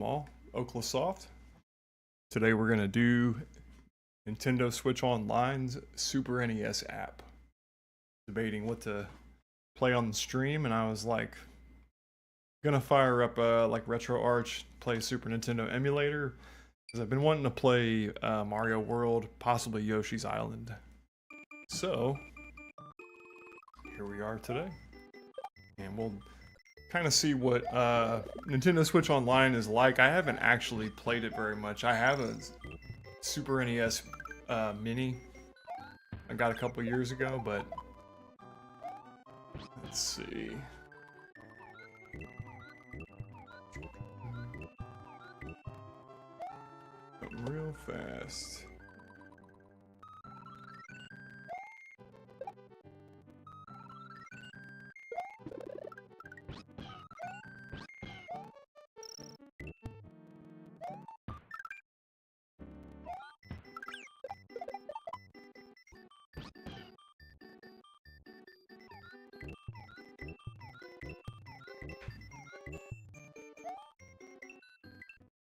Small, Oklasoft. Today we're gonna do Nintendo Switch Online's Super NES app. Debating what to play on the stream, and I was like, gonna fire up like RetroArch, play Super Nintendo emulator, because I've been wanting to play Mario World, possibly Yoshi's Island. So here we are today, and we'll kind of see what Nintendo Switch Online is like. I haven't actually played it very much. I have a Super NES Mini I got a couple years ago, but let's see. Real fast.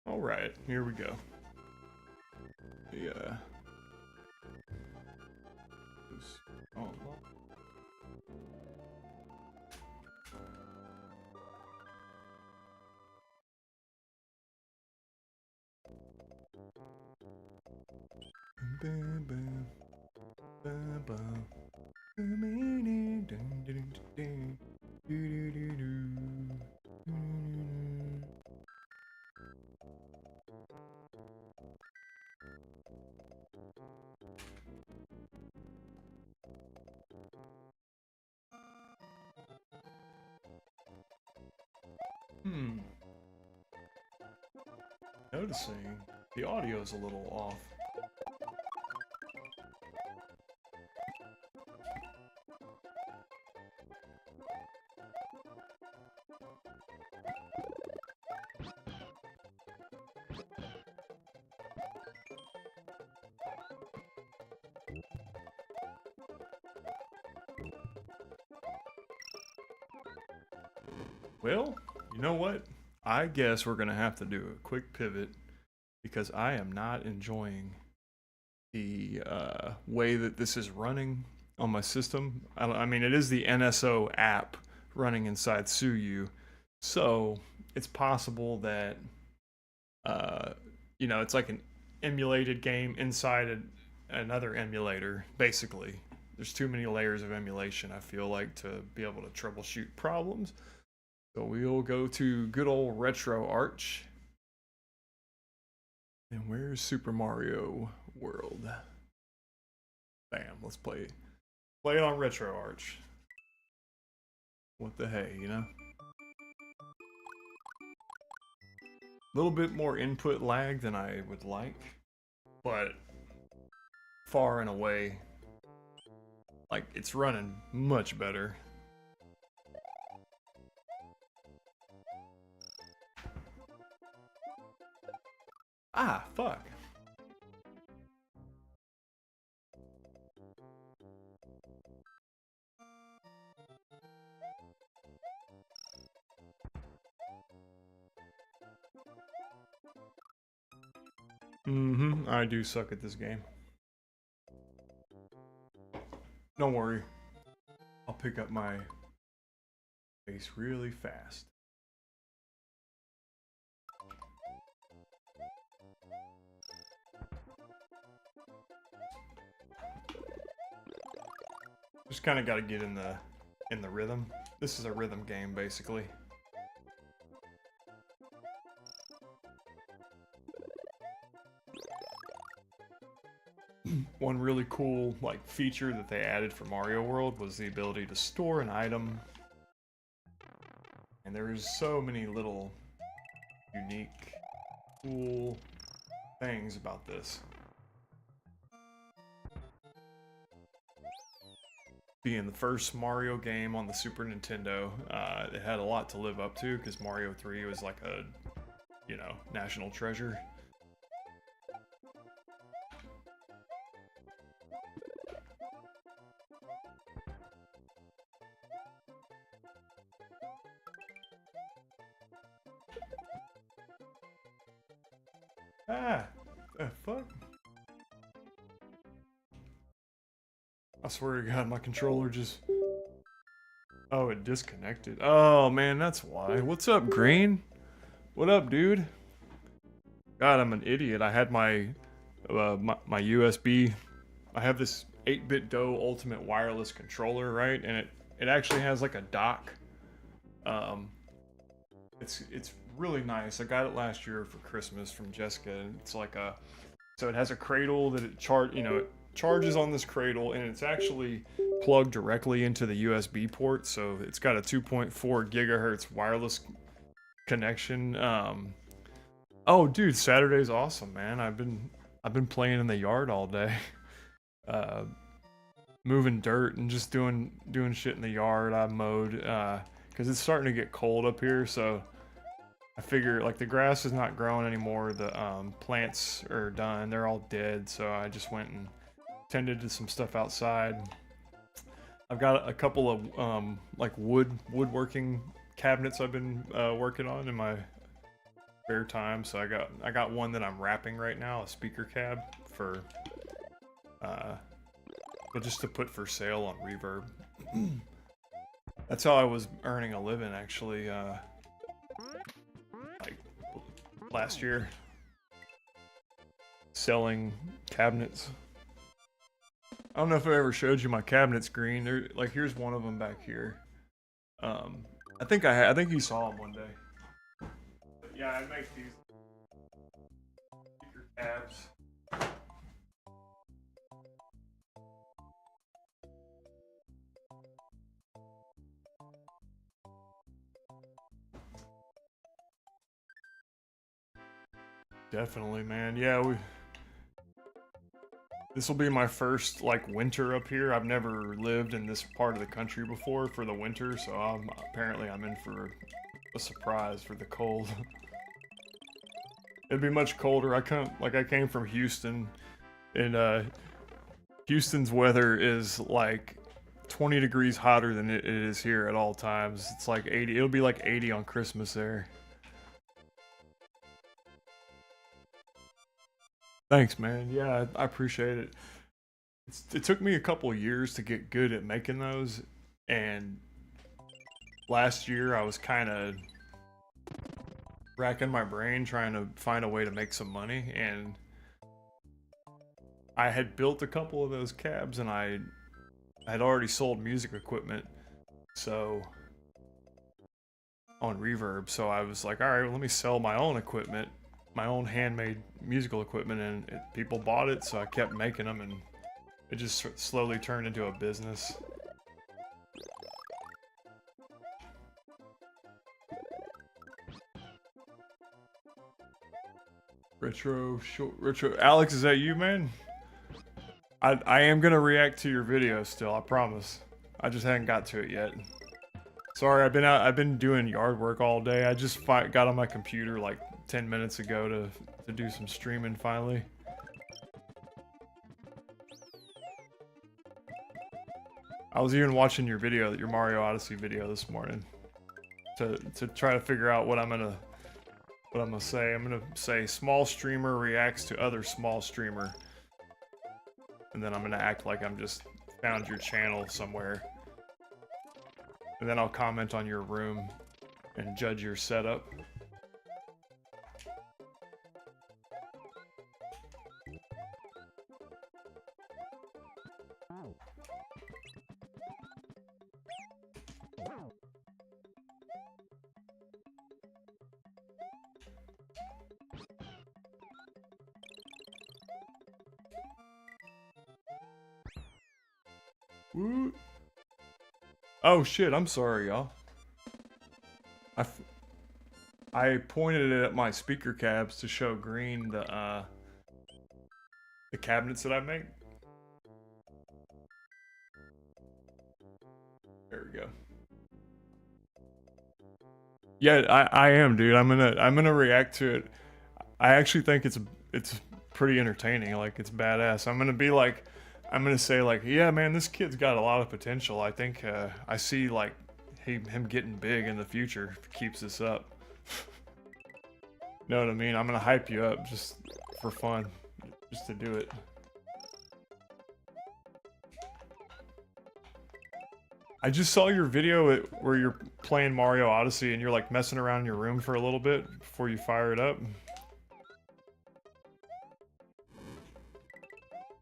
Alright, here we go. Yeah. Oh, Noticing the audio's a little off. Well, you know what? I guess we're gonna have to do a quick pivot because I am not enjoying the way that this is running on my system. I mean, it is the NSO app running inside Suyu, so it's possible that it's like an emulated game inside another emulator. Basically, there's too many layers of emulation, I feel like, to be able to troubleshoot problems. So we'll go to good old RetroArch. And where's Super Mario World? Bam, let's play it on RetroArch. What the hey, you know? A little bit more input lag than I would like, but far and away, like, it's running much better. Ah, fuck. I do suck at this game. Don't worry. I'll pick up my pace really fast. Just kind of got to get in the rhythm. This is a rhythm game, basically. One really cool feature that they added for Mario World was the ability to store an item. And there's so many little unique, cool things about this. Being the first Mario game on the Super Nintendo, it had a lot to live up to because Mario 3 was like a, national treasure. Ah, the fuck? I swear to God, my controller just... Oh, it disconnected. Oh, man, that's why. What's up, Green? What up, dude? God, I'm an idiot. I had my USB. I have this 8-bit DOE Ultimate Wireless controller, right? And it actually has like a dock. It's really nice. I got it last year for Christmas from Jessica. And it's like so it has a cradle that it charges on this cradle, and it's actually plugged directly into the USB port. So it's got a 2.4 gigahertz wireless connection. Oh, dude, Saturday's awesome, man. I've been playing in the yard all day, moving dirt and just doing shit in the yard. I mowed because it's starting to get cold up here, so I figure like the grass is not growing anymore. The plants are done; they're all dead. So I just went and tended to some stuff outside. I've got a couple of like woodworking cabinets I've been working on in my spare time. So I got one that I'm wrapping right now, a speaker cab for but just to put for sale on Reverb. That's how I was earning a living, actually, like last year, selling cabinets. I don't know if I ever showed you my cabinets, Green. They're like, here's one of them back here. I think you saw them one day. But yeah, I make these speaker cabs. Definitely, man. Yeah, this will be my first like winter up here. I've never lived in this part of the country before for the winter, so apparently I'm in for a surprise for the cold. It'd be much colder. I came from Houston, and Houston's weather is like 20 degrees hotter than it is here at all times. It's like 80. It'll be like 80 on Christmas there. Thanks, man. Yeah, I appreciate it. It took me a couple of years to get good at making those, and last year I was kind of racking my brain trying to find a way to make some money, and I had built a couple of those cabs, and I had already sold music equipment, so on Reverb, so I was like, all right, well, let me sell my own equipment, my own handmade musical equipment, and people bought it, so I kept making them, and it just slowly turned into a business. Retro. Alex, is that you, man? I am gonna react to your video still, I promise. I just haven't got to it yet. Sorry, I've been doing yard work all day. I just got on my computer like 10 minutes ago to do some streaming finally. I was even watching your video, your Mario Odyssey video this morning, to try to figure out what I'm gonna say. I'm gonna say small streamer reacts to other small streamer, and then I'm gonna act like I'm just found your channel somewhere, and then I'll comment on your room and judge your setup. Woo. Oh shit, I'm sorry, y'all. I pointed it at my speaker cabs to show Green the cabinets that I make. There we go. Yeah, I am, dude. I'm gonna react to it. I actually think it's pretty entertaining. Like, it's badass. I'm gonna say like, yeah, man, this kid's got a lot of potential. I think I see like him getting big in the future if he keeps this up. Know what I mean? I'm gonna hype you up. Just for fun, just to do it. I just saw your video where you're playing Mario Odyssey and you're like messing around in your room for a little bit before you fire it up.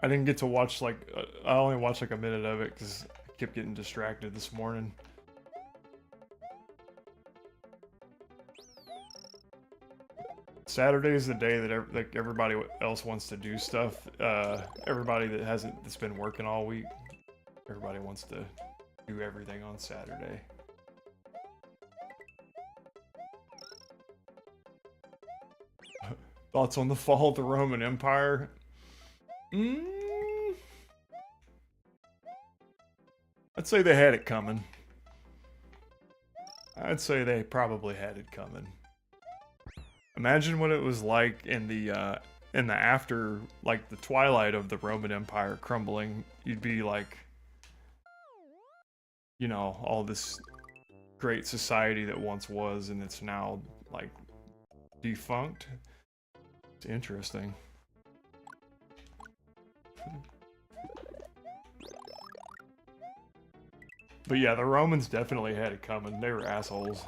I didn't get to watch I only watched like a minute of it because I kept getting distracted this morning. Saturday is the day that like everybody else wants to do stuff. Everybody that's been working all week, everybody wants to do everything on Saturday. Thoughts on the fall of the Roman Empire? I'd say they had it coming. I'd say they probably had it coming. Imagine what it was like in the after, like the twilight of the Roman Empire crumbling. You'd be like, you know, all this great society that once was, and it's now like defunct. It's interesting. But yeah, the Romans definitely had it coming. They were assholes.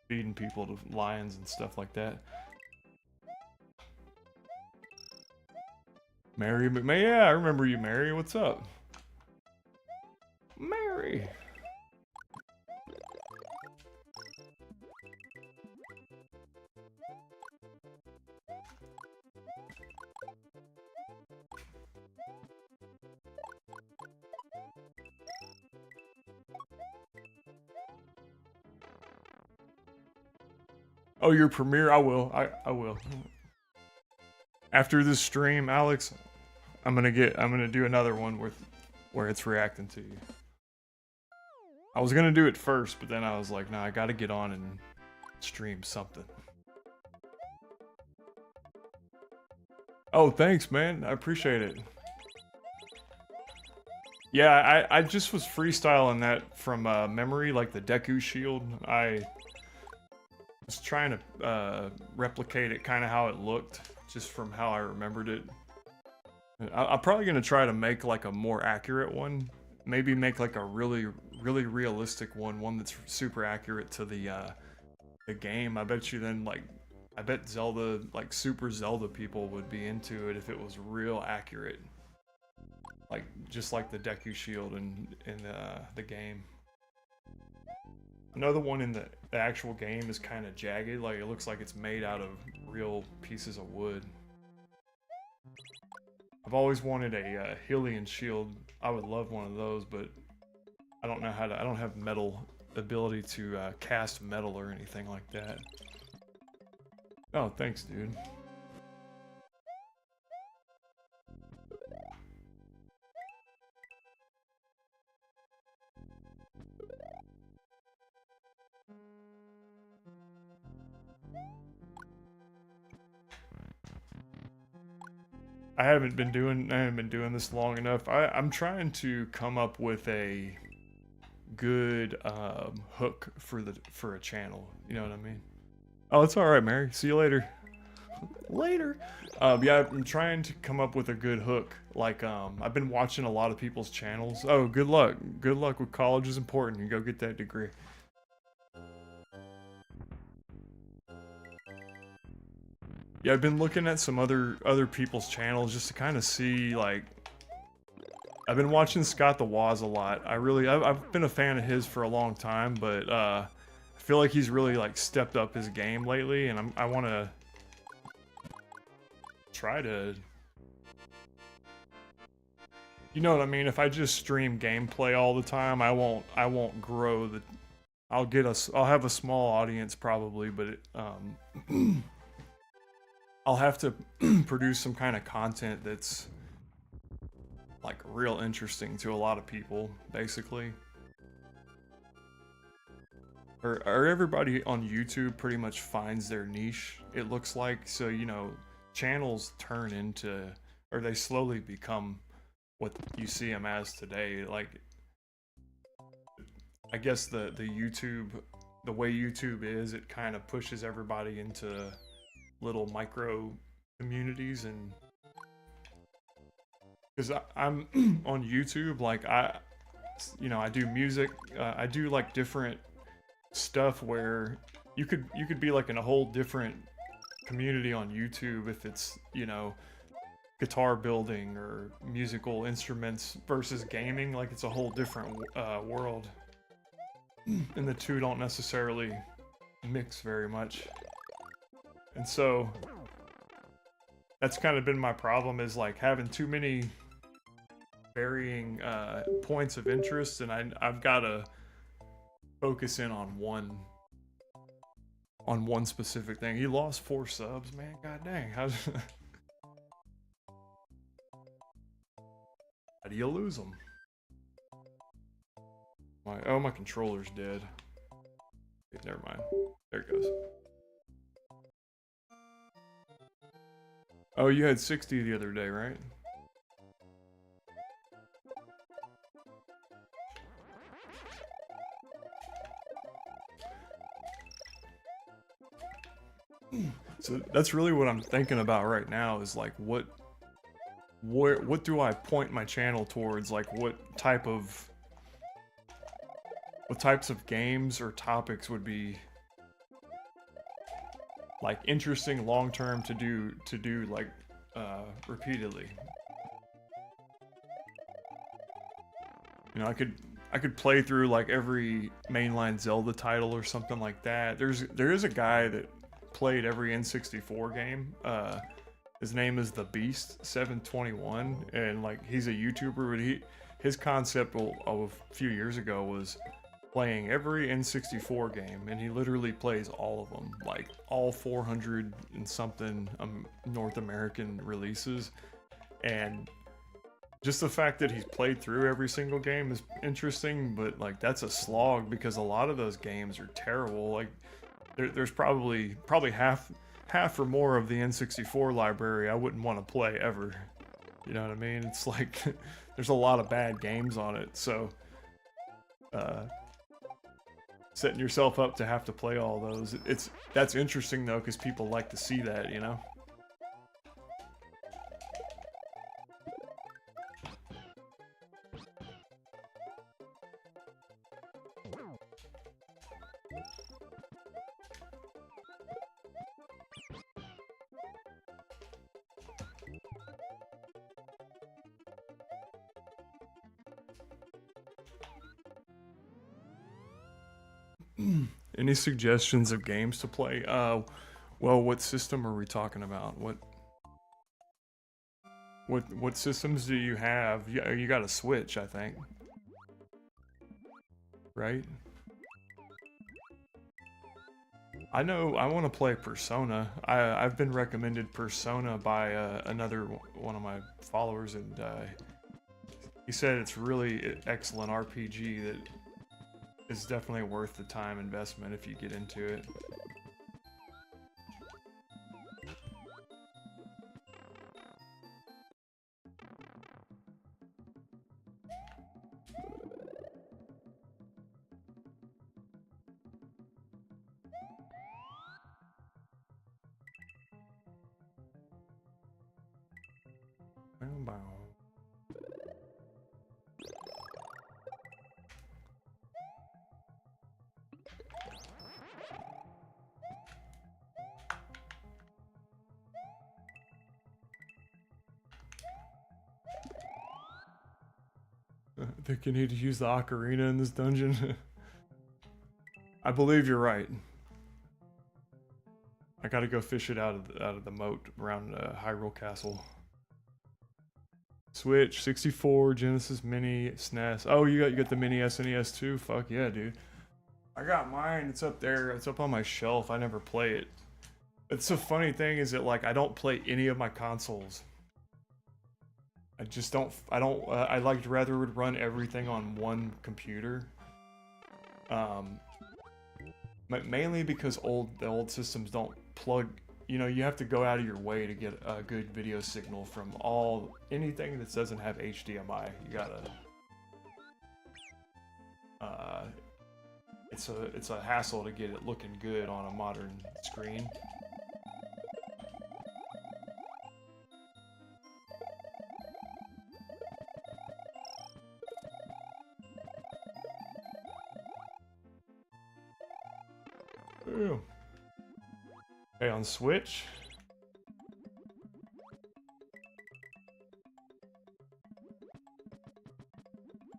Feeding people to lions and stuff like that. Mary McMahon, yeah, I remember you, Mary. What's up? Mary! Oh, your premiere? I will. I will. After this stream, Alex, I'm gonna do another one where it's reacting to you. I was gonna do it first, but then I was like, nah, I gotta get on and stream something. Oh, thanks, man. I appreciate it. Yeah, I just was freestyling that from memory, like the Deku shield. I was trying to replicate it kind of how it looked, just from how I remembered it. I'm probably going to try to make like a more accurate one. Maybe make like a really realistic one that's super accurate to the game. I bet you then, like, I bet Zelda, like Super Zelda people would be into it if it was real accurate. Like, just like the Deku shield in the game. Another one in the actual game is kind of jagged, like it looks like it's made out of real pieces of wood. I've always wanted a Hylian shield. I would love one of those, but I don't know how to. I don't have metal ability to cast metal or anything like that. Oh, thanks, dude. I haven't been doing this long enough. I'm trying to come up with a good hook for a channel. You know what I mean? Oh, it's all right, Mary. See you later. Later. Yeah, I'm trying to come up with a good hook. Like, I've been watching a lot of people's channels. Oh, good luck. Good luck with college is important. You go get that degree. Yeah, I've been looking at some other people's channels just to kind of see, like, I've been watching Scott the Woz a lot. I've been a fan of his for a long time, but I feel like he's really like stepped up his game lately, and I want to try to, you know what I mean? If I just stream gameplay all the time, I won't grow the. I'll have a small audience probably, but it, I'll have to produce some kind of content that's like real interesting to a lot of people, basically. Or everybody on YouTube pretty much finds their niche, it looks like. So, you know, channels turn into, or they slowly become what you see them as today. Like, I guess the YouTube the way YouTube is, it kind of pushes everybody into little micro communities. And because I'm on YouTube, like I do music, I do like different stuff where you could be like in a whole different community on YouTube if it's, you know, guitar building or musical instruments versus gaming. Like it's a whole different world, and the two don't necessarily mix very much. And so that's kind of been my problem, is like having too many varying points of interest, and I've got to focus in on one specific thing. He lost 4 subs, man. God dang. How do you lose them? My controller's dead. Okay, never mind. There it goes. Oh, you had 60 the other day, right? So that's really what I'm thinking about right now, is like what do I point my channel towards? Like what types of games or topics would be like interesting long term to do like repeatedly. You know, I could play through like every mainline Zelda title or something like that. There is a guy that played every N64 game. His name is The Beast 721, and like he's a YouTuber, but his concept of a few years ago was playing every N64 game, and he literally plays all of them, like all 400 and something North American releases. And just the fact that he's played through every single game is interesting, but like that's a slog because a lot of those games are terrible. Like there's probably half or more of the N64 library I wouldn't want to play ever. You know what I mean? It's like there's a lot of bad games on it, so setting yourself up to have to play all those, that's interesting though, because people like to see that, you know? Any suggestions of games to play? Well, what system are we talking about? What systems do you have? You got a Switch, I think. Right? I know I want to play Persona. I've been recommended Persona by another one of my followers, and he said it's really excellent RPG that is definitely worth the time investment if you get into it. I think you need to use the ocarina in this dungeon. I believe you're right. I gotta go fish it out of the moat around Hyrule Castle. Switch, 64, Genesis Mini, SNES. Oh, you got the Mini SNES too? Fuck yeah, dude. I got mine. It's up there. It's up on my shelf. I never play it. It's a funny thing is that like I don't play any of my consoles. I just don't. I like to rather would run everything on one computer. Mainly because the old systems don't plug. You know, you have to go out of your way to get a good video signal from anything that doesn't have HDMI. You gotta. it's a hassle to get it looking good on a modern screen. Ooh. Okay, on Switch.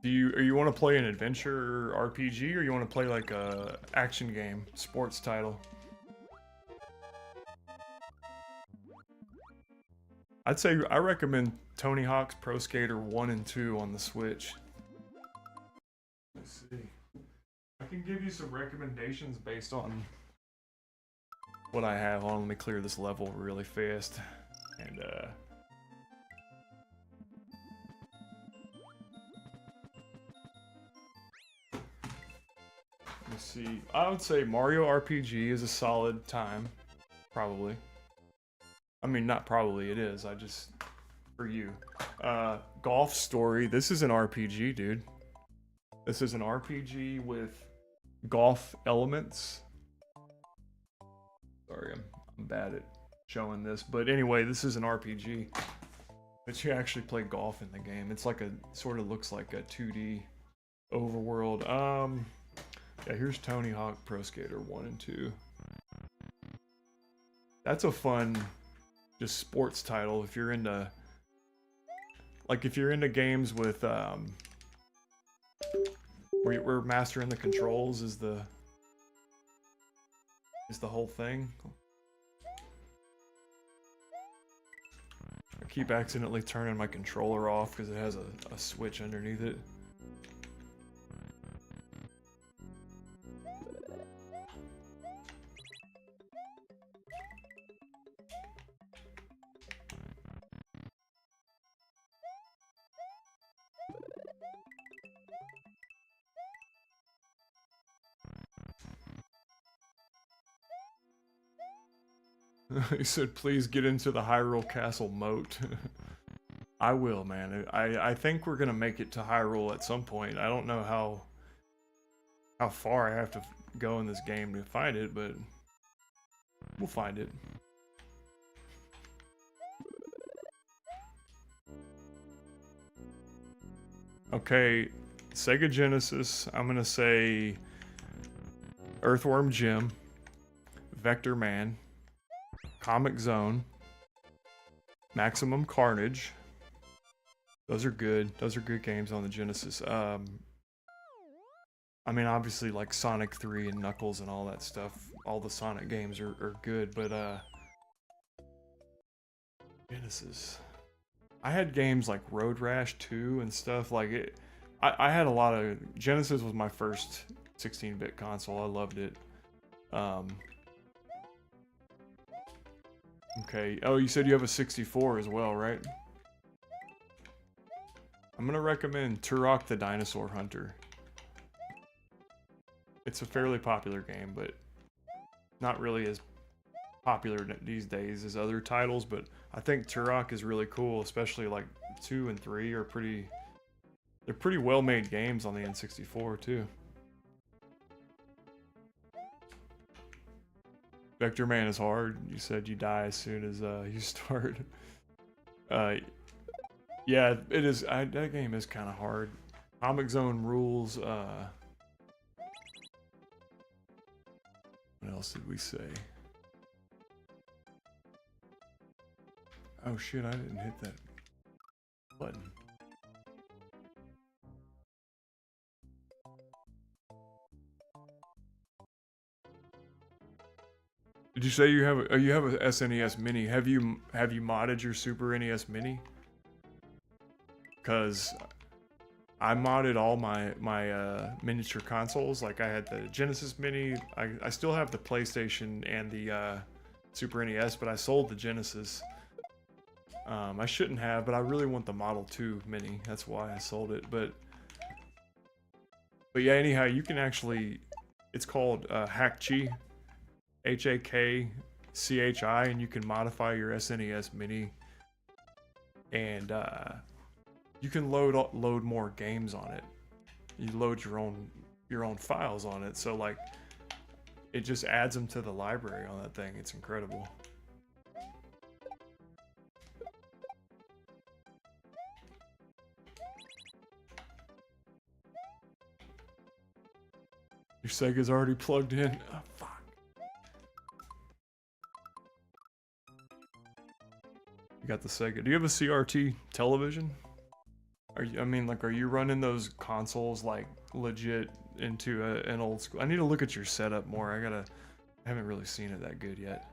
Do you want to play an adventure RPG, or you want to play like a action game, sports title? I'd say I recommend Tony Hawk's Pro Skater 1 and 2 on the Switch. Let's see. I can give you some recommendations based on what I have on. Let me clear this level really fast. And let me see. I would say Mario RPG is a solid time. Probably. I mean, not probably, it is. I just... For you. Golf Story. This is an RPG, dude. This is an RPG with golf elements. Sorry, I'm bad at showing this. But anyway, this is an RPG. But you actually play golf in the game. It's like a... Sort of looks like a 2D overworld. Yeah, here's Tony Hawk Pro Skater 1 and 2. That's a fun... just sports title if you're into... Like, if you're into games with, where mastering the controls is the whole thing. I keep accidentally turning my controller off because it has a switch underneath it. He said, please get into the Hyrule Castle moat. I will, man. I think we're gonna make it to Hyrule at some point. I don't know how far I have to go in this game to find it, but we'll find it. Okay, Sega Genesis, I'm gonna say Earthworm Jim, Vector Man, Comic Zone, Maximum Carnage. Those are good. Those are good games on the Genesis. I mean, obviously, like Sonic 3 and Knuckles and all that stuff. All the Sonic games are good, but Genesis. I had games like Road Rash 2 and stuff like it. I had a lot of... Genesis was my first 16-bit console. I loved it. Okay. Oh, you said you have a 64 as well, right? I'm gonna recommend Turok the Dinosaur Hunter. It's a fairly popular game, but not really as popular these days as other titles, but I think Turok is really cool, especially like 2 and 3 are pretty... They're pretty well-made games on the N64 too. Vector Man is hard. You said you die as soon as you start. Yeah, it is. That game is kind of hard. Comic Zone rules. What else did we say? Oh shit! I didn't hit that button. Did you say you have a SNES Mini? Have you modded your Super NES Mini? Cause I modded all my miniature consoles. Like I had the Genesis Mini. I still have the PlayStation and the Super NES, but I sold the Genesis. I shouldn't have, but I really want the Model 2 Mini. That's why I sold it. But yeah. Anyhow, you can actually. It's called Hakchi. Hakchi, and you can modify your SNES Mini, and you can load more games on it. You load your own your own files on it. So like, it just adds them to the library on that thing. It's incredible. Your Sega's already plugged in. Oh, fuck. You got the Sega. Do you have a CRT television? Are you, I mean, like, are you running those consoles like legit into an old school? I need to look at your setup more. I haven't really seen it that good yet.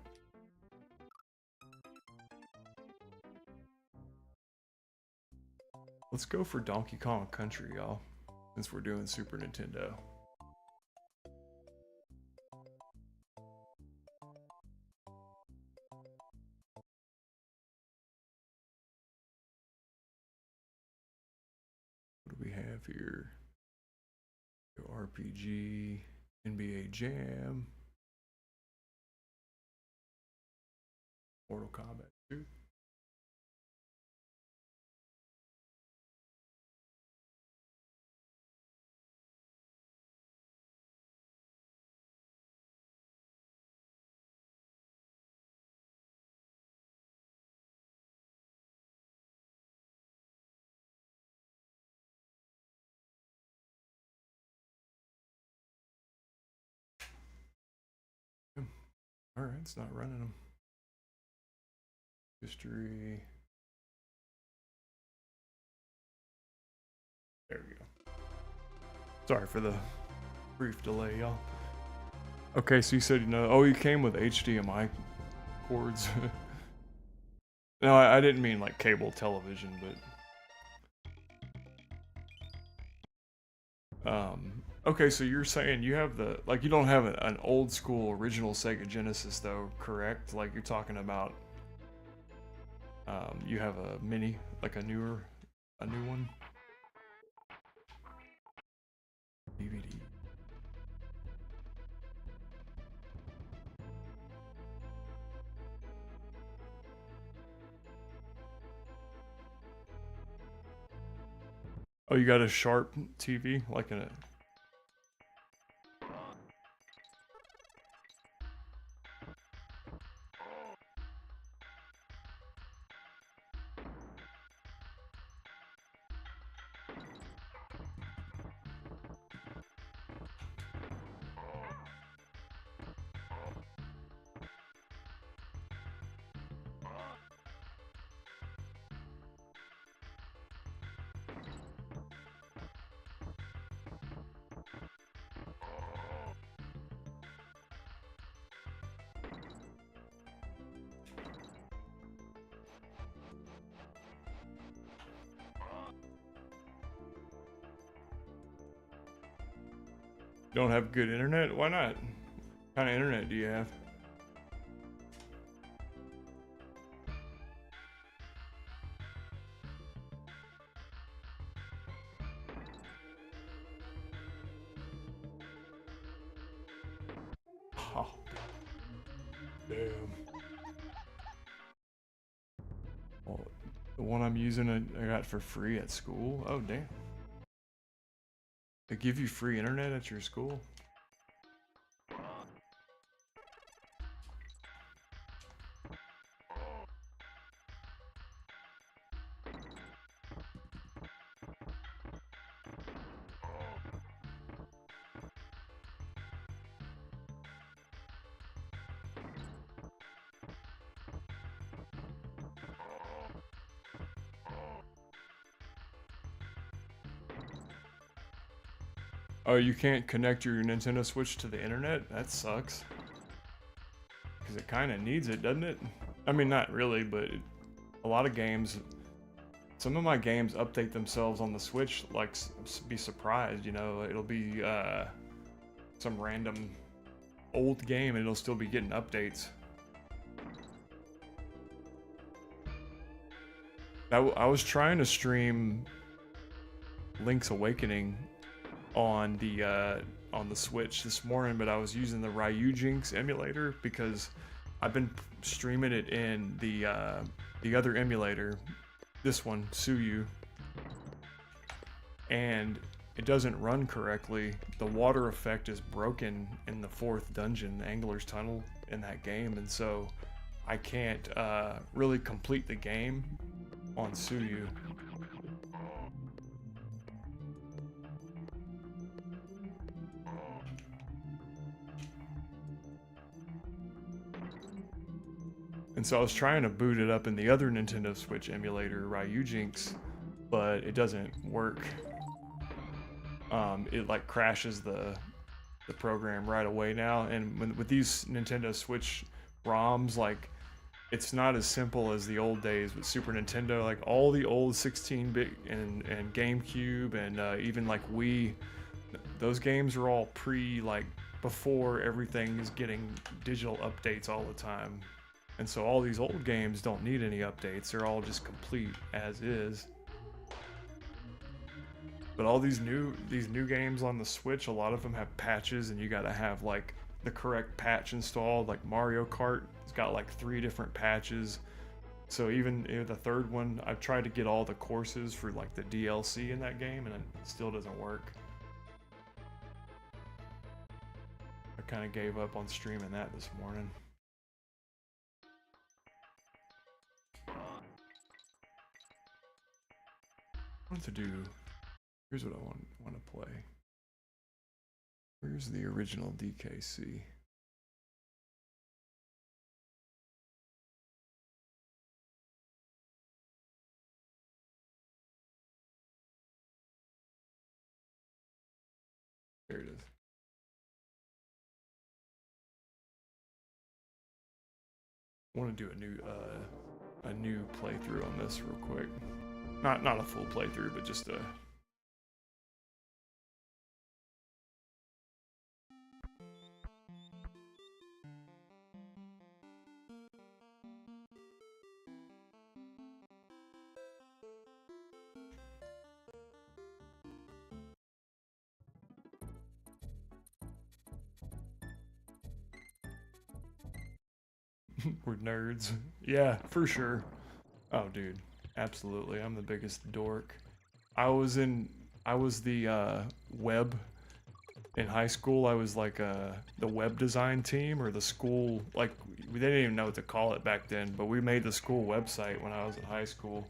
Let's go for Donkey Kong Country, y'all, since we're doing Super Nintendo. What do we have here? RPG, NBA Jam, Mortal Kombat 2. Alright, it's not running them. History. There we go. Sorry for the brief delay, y'all. Okay, so you said, you know, oh, you came with HDMI cords. No, I didn't mean like cable television, but okay, so you're saying you have the, like, you don't have an old school original Sega Genesis though, correct? Like, you're talking about you have a mini, like a new one? DVD. Oh, you got a Sharp TV, like a... You don't have good internet? Why not? What kind of internet do you have? Oh, damn. Well, the one I'm using I got for free at school? Oh, damn. They give you free internet at your school? Oh, you can't connect your Nintendo Switch to the internet? That sucks. Because it kind of needs it, doesn't it? I mean, not really, but a lot of games... Some of my games update themselves on the Switch, like, be surprised, you know? It'll be, some random old game and it'll still be getting updates. I was trying to stream Link's Awakening on the Switch this morning, but I was using the Ryujinx emulator because I've been streaming it in the other emulator, this one, Suyu, and it doesn't run correctly. The water effect is broken in the 4th dungeon, the Angler's Tunnel, in that game, and so I can't really complete the game on Suyu. And so I was trying to boot it up in the other Nintendo Switch emulator, Ryujinx, but it doesn't work. It like crashes the program right away now, and with these Nintendo Switch ROMs, like, it's not as simple as the old days with Super Nintendo. Like all the old 16-bit and GameCube and even like Wii, those games are all like before everything is getting digital updates all the time. And so all these old games don't need any updates. They're all just complete as is. But all these new games on the Switch, a lot of them have patches, and you gotta have like the correct patch installed. Like Mario Kart, it's got like 3 different patches. So even the 3rd one, I've tried to get all the courses for like the DLC in that game, and it still doesn't work. I kind of gave up on streaming that this morning. I want to do. Here's what I want to play. Where's the original DKC? There it is. I want to do a new playthrough on this real quick. Not a full playthrough, but just a. We're nerds. Yeah, for sure. Oh, dude. Absolutely. I'm the biggest dork. I was the web in high school. I was like the web design team, or the school, like, they didn't even know what to call it back then, but we made the school website when I was in high school.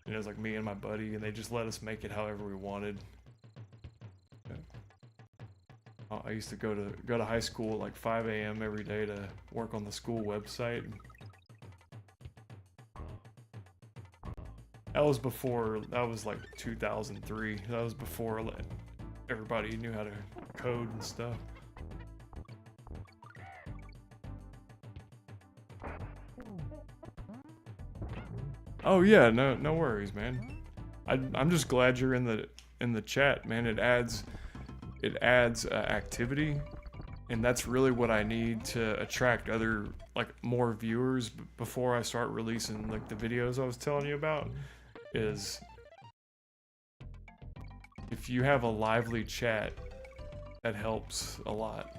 And it was like me and my buddy, and they just let us make it however we wanted. I used to go to high school at like 5 a.m. every day to work on the school website. That was like 2003. That was before everybody knew how to code and stuff. Oh yeah, no worries, man. I'm just glad you're in the chat, man. It adds activity, and that's really what I need to attract other, like, more viewers before I start releasing like the videos I was telling you about. Is if you have a lively chat, that helps a lot.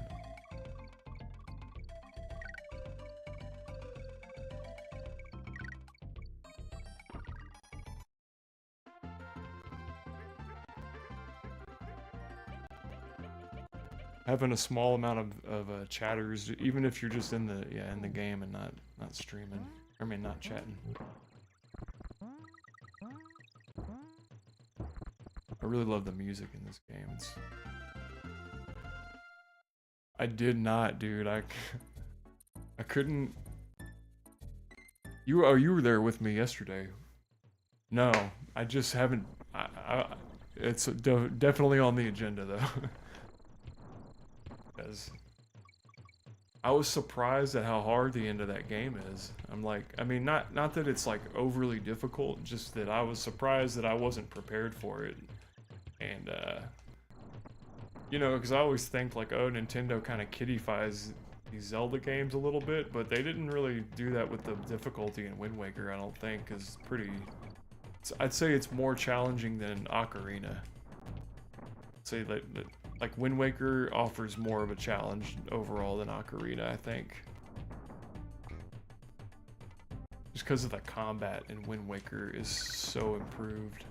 Having a small amount of chatters, even if you're just in the game and not streaming. I mean, not chatting. I really love the music in this game. I did not, dude. I couldn't. You were there with me yesterday. No, I just haven't. It's definitely on the agenda though. Because I was surprised at how hard the end of that game is. I'm like, I mean, not that it's like overly difficult, just that I was surprised that I wasn't prepared for it. And you know, because I always think like, oh, Nintendo kind of kiddifies these Zelda games a little bit, but they didn't really do that with the difficulty in Wind Waker, I don't think. Because I'd say it's more challenging than Ocarina. I'd say that like Wind Waker offers more of a challenge overall than Ocarina, I think. Just because of the combat in Wind Waker is so improved.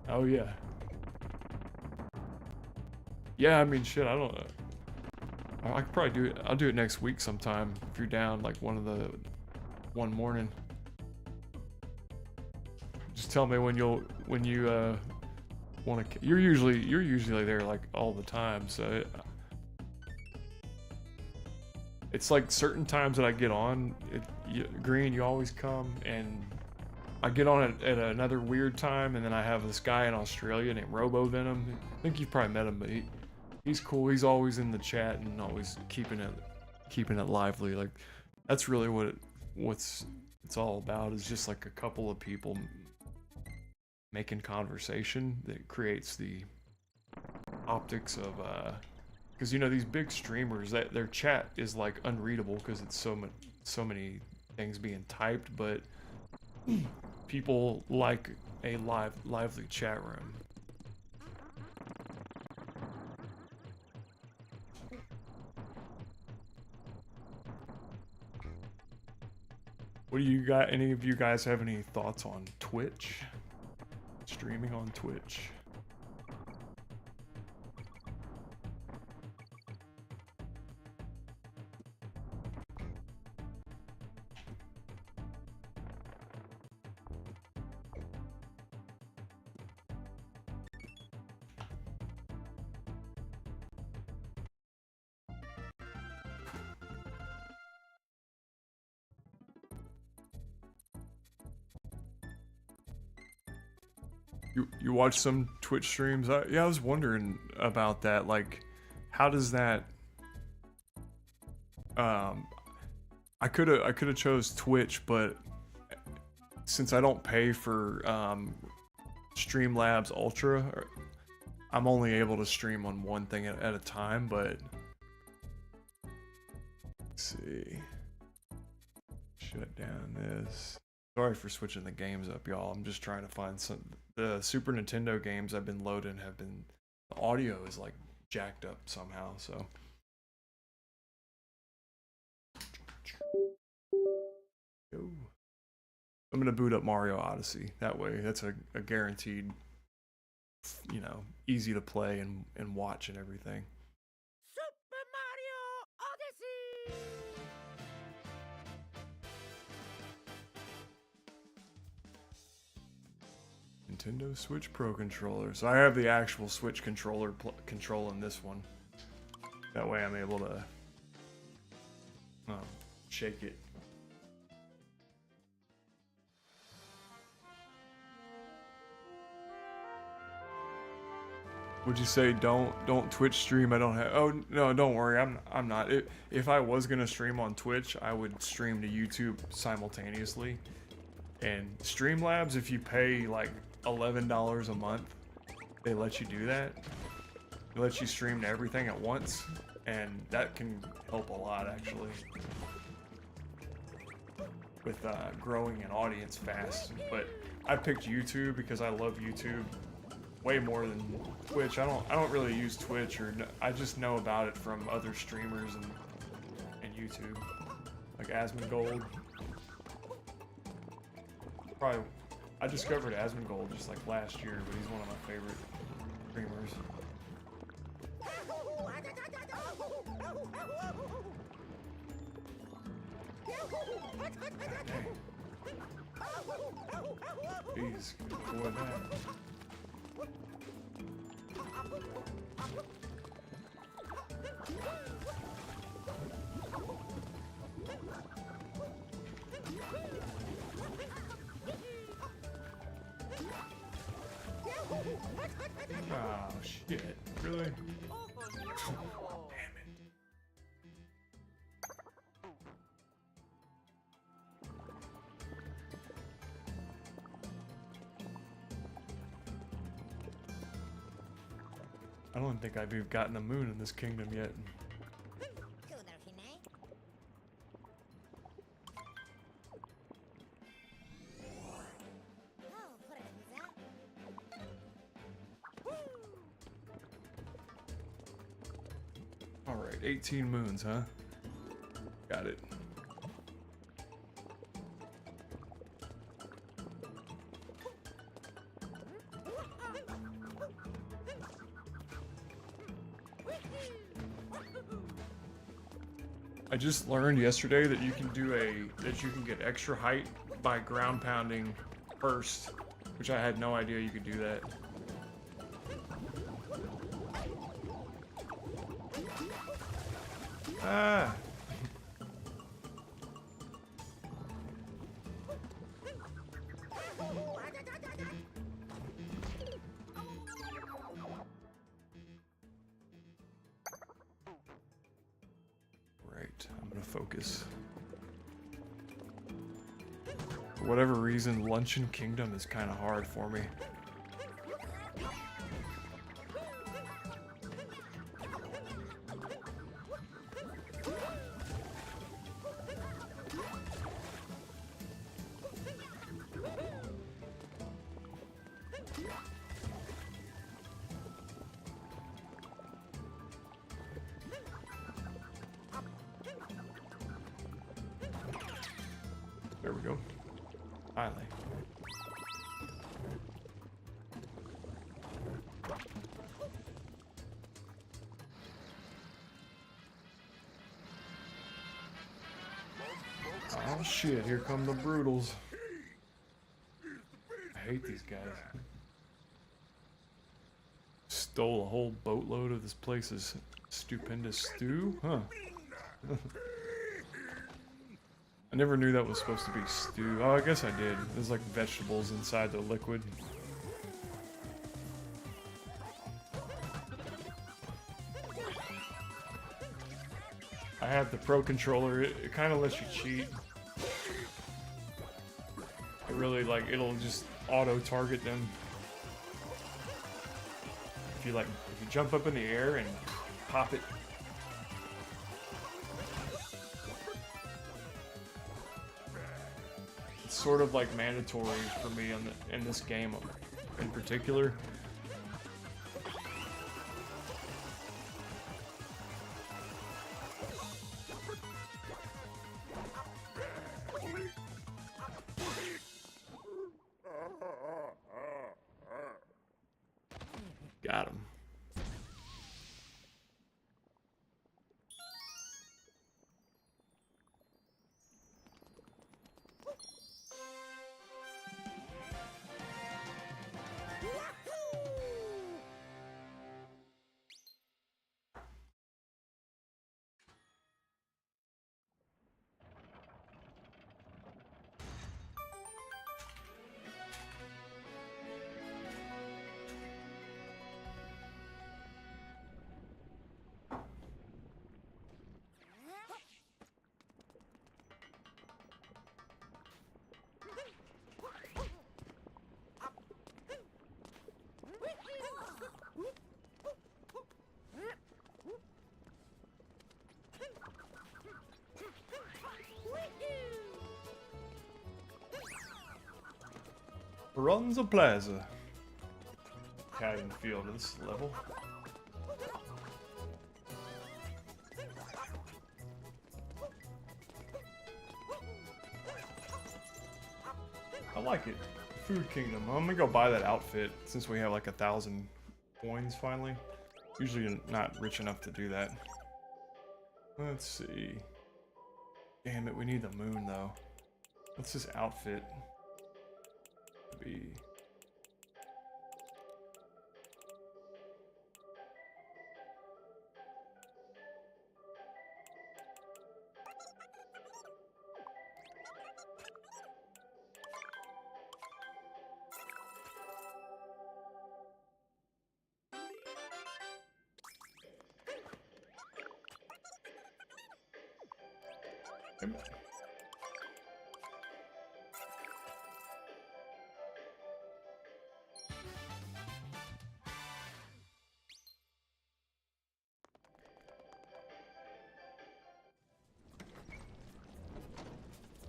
Oh yeah. Yeah, I mean, shit, I don't know. I could probably do it. I'll do it next week sometime if you're down, like one morning. Just tell me when you want to. You're usually there like all the time, so it's like certain times that I get on. Green, you always come, and I get on at another weird time, and then I have this guy in Australia named Robo Venom. I think you've probably met him, but he's cool. He's always in the chat and always keeping it lively. Like that's really what it's all about. Is just like a couple of people making conversation that creates the optics of because you know these big streamers, that their chat is like unreadable because it's so many things being typed, but people like a lively chat room. What do you got? Any of you guys have any thoughts on Twitch? Streaming on Twitch? You watch some Twitch streams? Yeah, I was wondering about that. Like, how does that? I could have chose Twitch, but since I don't pay for Streamlabs Ultra, I'm only able to stream on one thing at a time. But let's see, shut down this. Sorry for switching the games up, y'all. I'm just trying to find some. The Super Nintendo games I've been loading have been. The audio is like jacked up somehow, so. Yo. I'm gonna boot up Mario Odyssey. That way, that's a guaranteed, you know, easy to play and watch and everything. Super Mario Odyssey! Nintendo Switch Pro controller. So I have the actual Switch controller controlling this one. That way I'm able to shake it. Would you say don't Twitch stream? I don't have. Oh no, don't worry. I'm not. If I was gonna stream on Twitch, I would stream to YouTube simultaneously. And Streamlabs, if you pay like $11 a month, they let you do that. They let you stream to everything at once, and that can help a lot actually with growing an audience fast. But I picked YouTube because I love YouTube way more than Twitch. I don't really use Twitch, or I just know about it from other streamers and YouTube, like Asmongold. Probably, I discovered Asmongold just like last year, but he's one of my favorite streamers. Jeez, boy, that. Oh shit, really? Damn it. I don't think I've even gotten a moon in this kingdom yet. Alright, 18 moons, huh? Got it. I just learned yesterday that you can get extra height by ground pounding first, which I had no idea you could do that. Ah. Right, I'm gonna focus. For whatever reason, Luncheon Kingdom is kind of hard for me. There we go. Finally. Oh shit, here come the Brutals. I hate these guys. Stole a whole boatload of this place's stupendous stew? Huh. I never knew that was supposed to be stew. Oh, I guess I did. There's like vegetables inside the liquid. I have the Pro Controller. It kind of lets you cheat. It really, like, it'll just auto-target them. If you jump up in the air and pop it. It's sort of like mandatory for me in this game in particular. Got him. Bronze Plaza. Italian feel to this level. I like it. Food Kingdom. I'm gonna go buy that outfit since we have like 1,000 coins finally. Usually not rich enough to do that. Let's see. Damn it, we need the moon though. What's this outfit? Be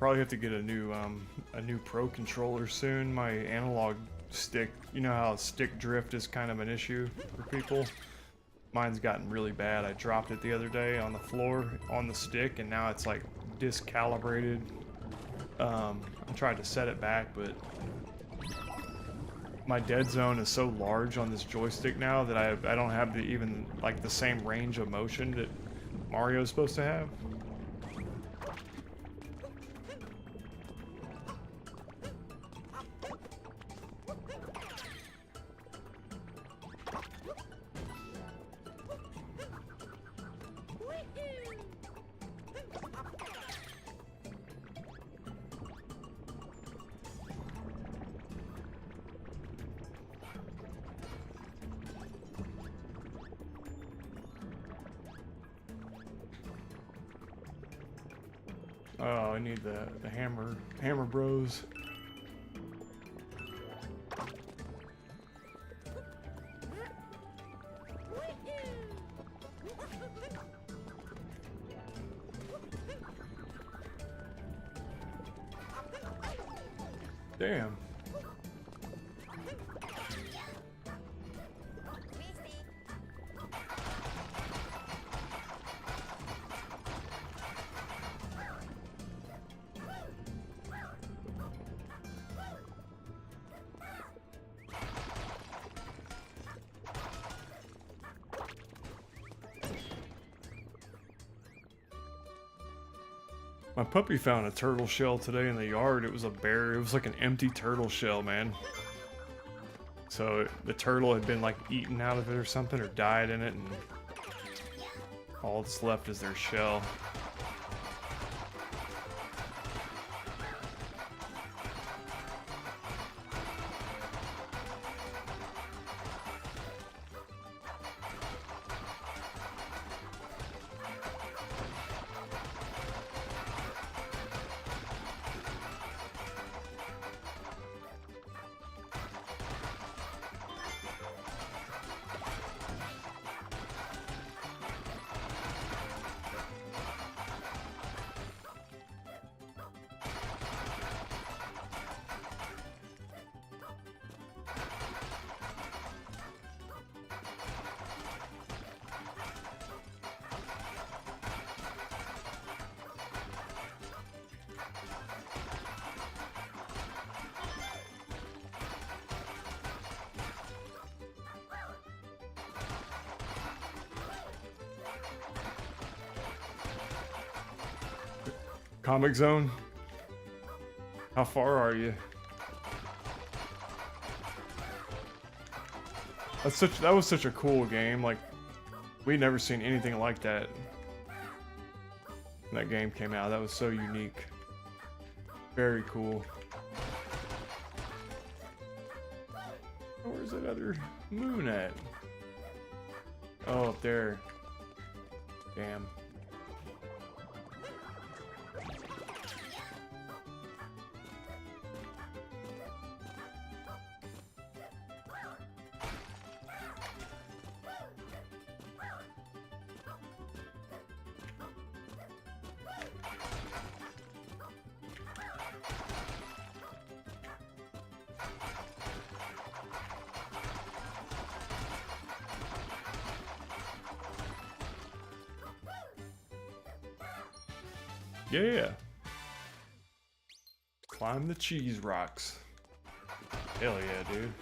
probably have to get a new Pro Controller soon. My analog stick, you know how stick drift is kind of an issue for people? Mine's gotten really bad. I dropped it the other day on the floor on the stick and now it's like discalibrated. I'm trying to set it back, but my dead zone is so large on this joystick now that I don't have the even like the same range of motion that Mario's supposed to have. Oh, I need the hammer bros. Damn. My puppy found a turtle shell today in the yard. It was a bear. It was like an empty turtle shell, man. So the turtle had been like eaten out of it or something, or died in it, and all that's left is their shell. Comic Zone? How far are you? That was such a cool game. Like, we'd never seen anything like that when that game came out. That was so unique. Very cool. Where's that other moon at? Oh, up there. Damn. Yeah. Climb the cheese rocks. Hell yeah, dude.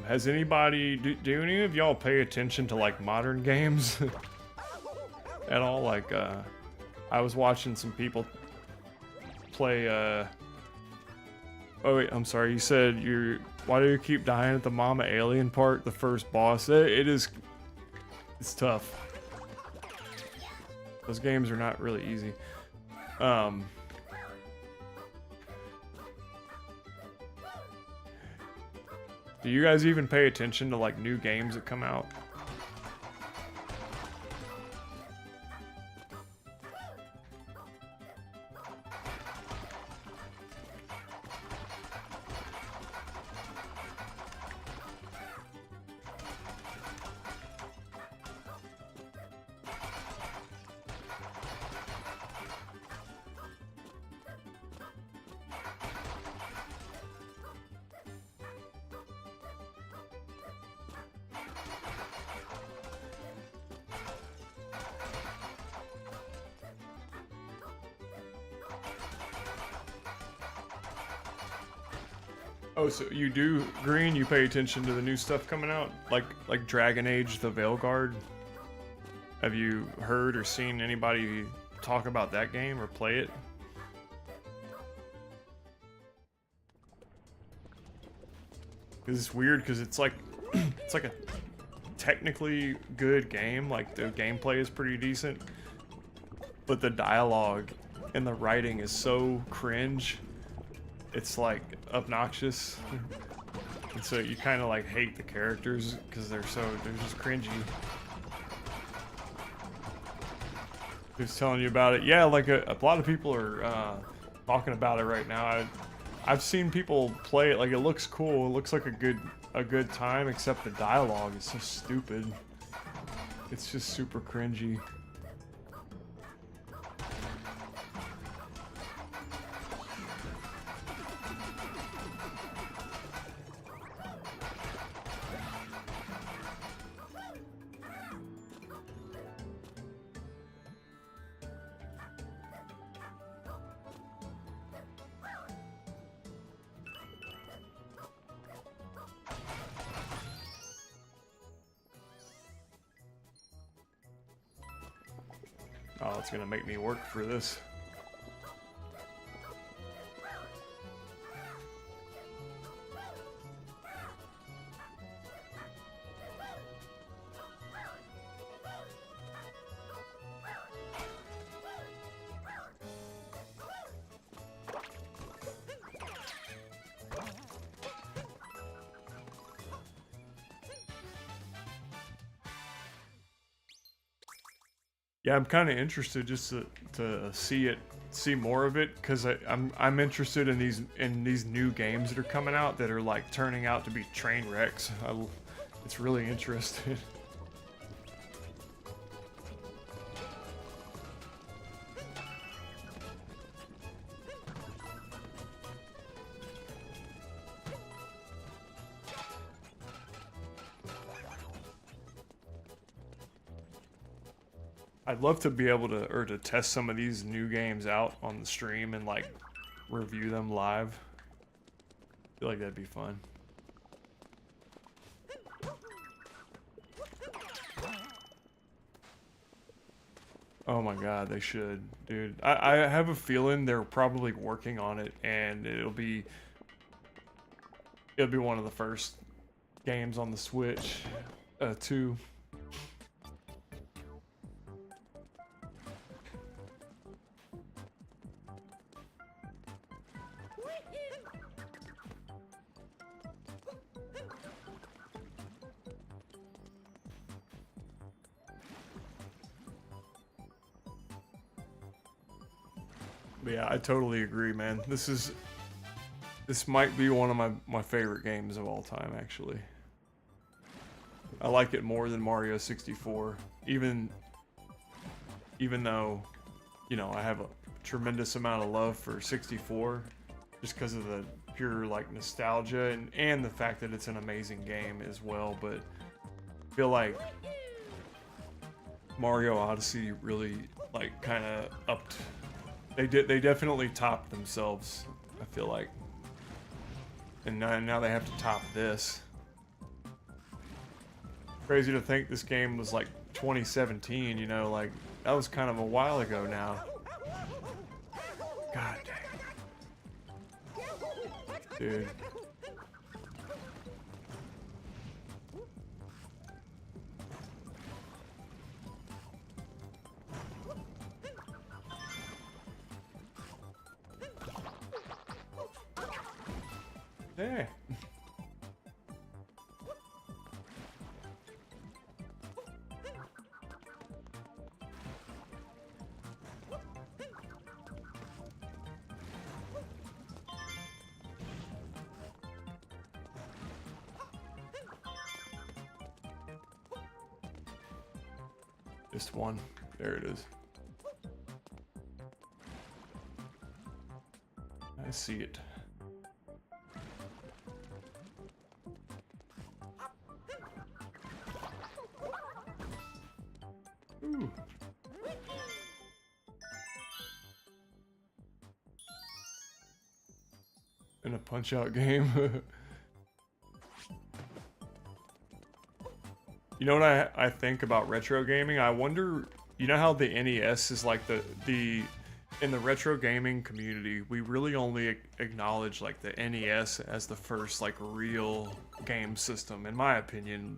Has anybody, do any of y'all pay attention to like modern games at all? Like, I was watching some people play, oh wait, I'm sorry, you said why do you keep dying at the Mama Alien part, the first boss? It's tough. Those games are not really easy. Do you guys even pay attention to like new games that come out? Oh, so you do, Green, you pay attention to the new stuff coming out? Like Dragon Age, the Veilguard? Have you heard or seen anybody talk about that game or play it? It's weird because it's like it's like a technically good game, like the gameplay is pretty decent, but the dialogue and the writing is so cringe. It's like obnoxious. And so you kind of like hate the characters because they're just cringy. Who's telling you about it? Yeah, like a lot of people are talking about it right now. I've seen people play it. Like, it looks cool. It looks like a good time, except the dialogue is so stupid. It's just super cringy. Oh, it's gonna make me work for this. Yeah, I'm kind of interested just to see more of it, because I'm interested in these new games that are coming out that are like turning out to be train wrecks. It's really interesting. I'd love to be able to test some of these new games out on the stream and like review them live. I feel like that'd be fun. Oh my god, they should, dude. I have a feeling they're probably working on it, and it'll be one of the first games on the Switch, too. But yeah, I totally agree, man. This might be one of my favorite games of all time, actually. I like it more than Mario 64, even though, you know, I have a tremendous amount of love for 64, just because of the pure like nostalgia and the fact that it's an amazing game as well. But I feel like Mario Odyssey really like kind of upped. They definitely topped themselves, I feel like. And now they have to top this. Crazy to think this game was like 2017, you know, like that was kind of a while ago now. God dang. Dude. Yeah. Just one. There it is. I see it. Ooh. in a Punch-Out game. You know what I think about retro gaming? I wonder, you know how the NES is like the in the retro gaming community, we really only acknowledge like the NES as the first like real game system. In my opinion,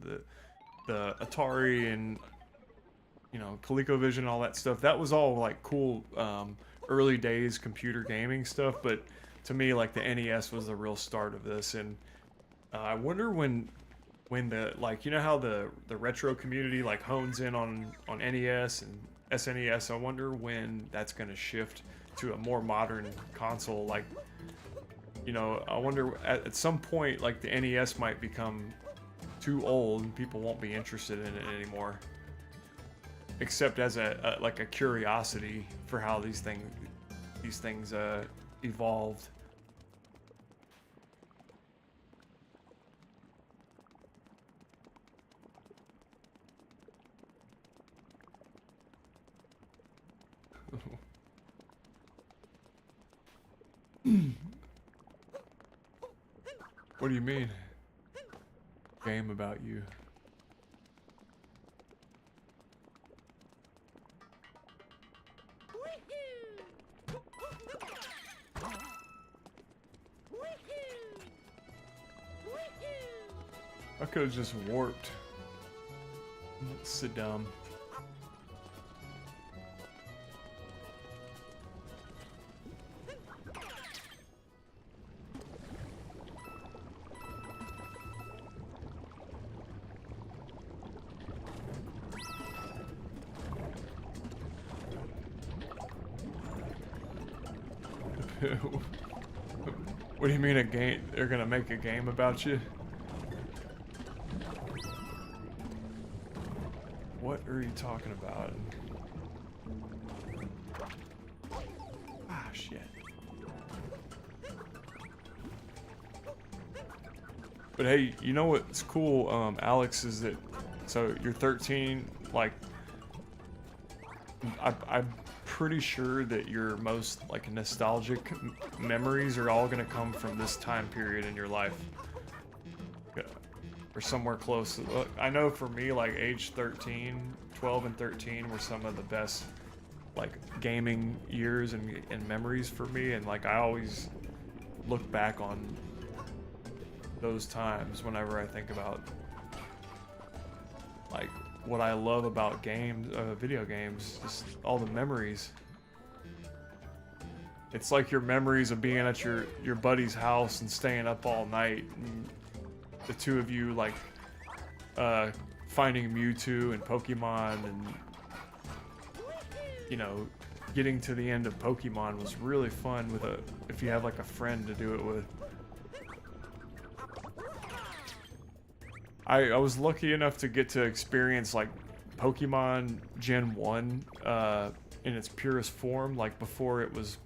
the Atari and, you know, ColecoVision, all that stuff, that was all like cool early days computer gaming stuff, but to me, like, the NES was the real start of this. And I wonder when the, like, you know how the retro community like hones in on NES and SNES, I wonder when that's going to shift to a more modern console. Like, you know, I wonder at some point, like, the NES might become too old and people won't be interested in it anymore, except as a like a curiosity for how these things evolved. What do you mean? Game about you. I could have just warped. Sit down. What do you mean a game? They're gonna make a game about you? What are you talking about? Ah, shit. But hey, you know what's cool, Alex, is that, so you're 13, like, I'm pretty sure that your most, like, nostalgic memories are all gonna come from this time period in your life. Or somewhere close. I know for me, like, age 13, 12 and 13 were some of the best, like, gaming years and memories for me, and, like, I always look back on those times whenever I think about, like, what I love about games, video games, just all the memories. It's like your memories of being at your buddy's house and staying up all night, and the two of you, like, finding Mewtwo and Pokemon, and, you know, getting to the end of Pokemon was really fun with if you have, like, a friend to do it with. I was lucky enough to get to experience, like, Pokemon Gen 1 in its purest form, like, before it was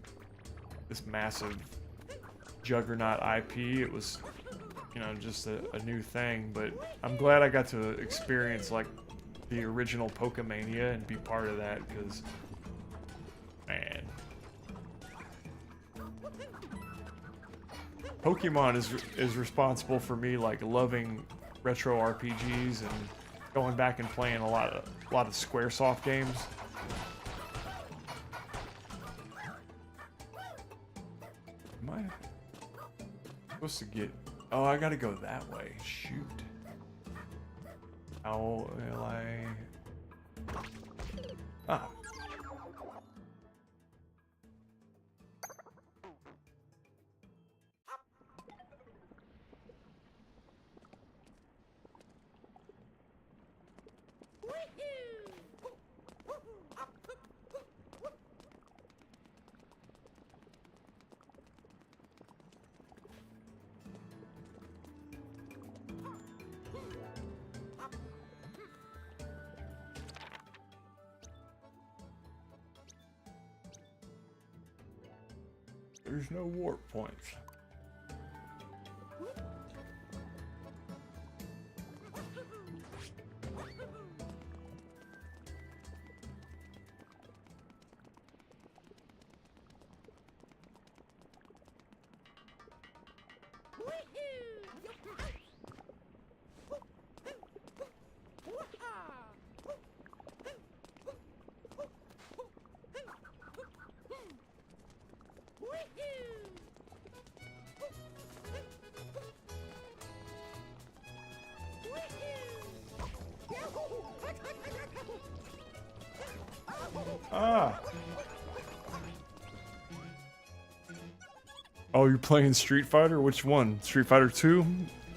this massive juggernaut IP. It was, you know, just a new thing, but I'm glad I got to experience, like, the original Pokemania and be part of that, because, man, Pokemon is responsible for me, like, loving retro RPGs and going back and playing a lot of Squaresoft games. Am I supposed to get? Oh, I gotta go that way. Shoot. How will I? Ah. There's no warp points. Ah. Oh, you're playing Street Fighter? Which one? Street Fighter 2?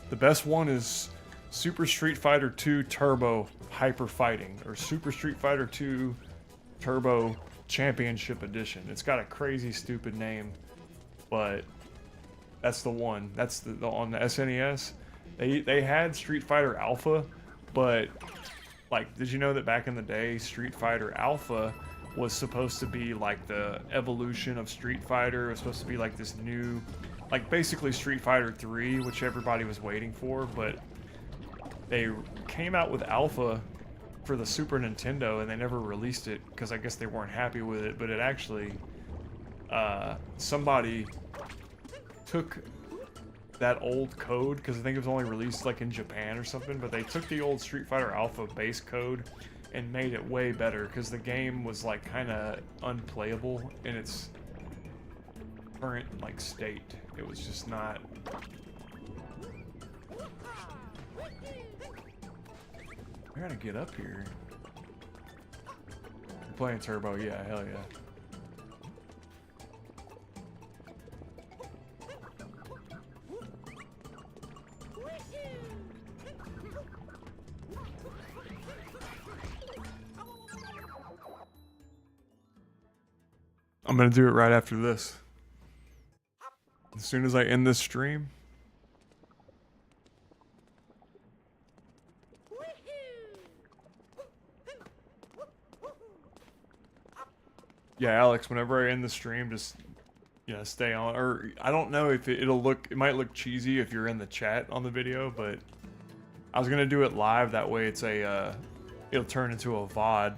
The best one is Super Street Fighter 2 Turbo Hyper Fighting, or Super Street Fighter 2 Turbo Championship Edition. It's got a crazy stupid name, but that's the one. That's the on the SNES. They had Street Fighter Alpha, but like, did you know that back in the day, Street Fighter Alpha was supposed to be like the evolution of Street Fighter? It was supposed to be like this new, like basically Street Fighter 3, which everybody was waiting for, but they came out with Alpha for the Super Nintendo and they never released it because I guess they weren't happy with it, but it actually, somebody took that old code, because I think it was only released like in Japan or something, but they took the old Street Fighter Alpha base code and made it way better, because the game was like kind of unplayable in its current like state. It was just not. I gotta get up here. You're playing Turbo, yeah, hell yeah. I'm gonna do it right after this. As soon as I end this stream. Yeah, Alex, whenever I end the stream, just, you know, stay on. Or, I don't know if it'll look, it might look cheesy if you're in the chat on the video, but I was gonna do it live, that way it's a, it'll turn into a VOD.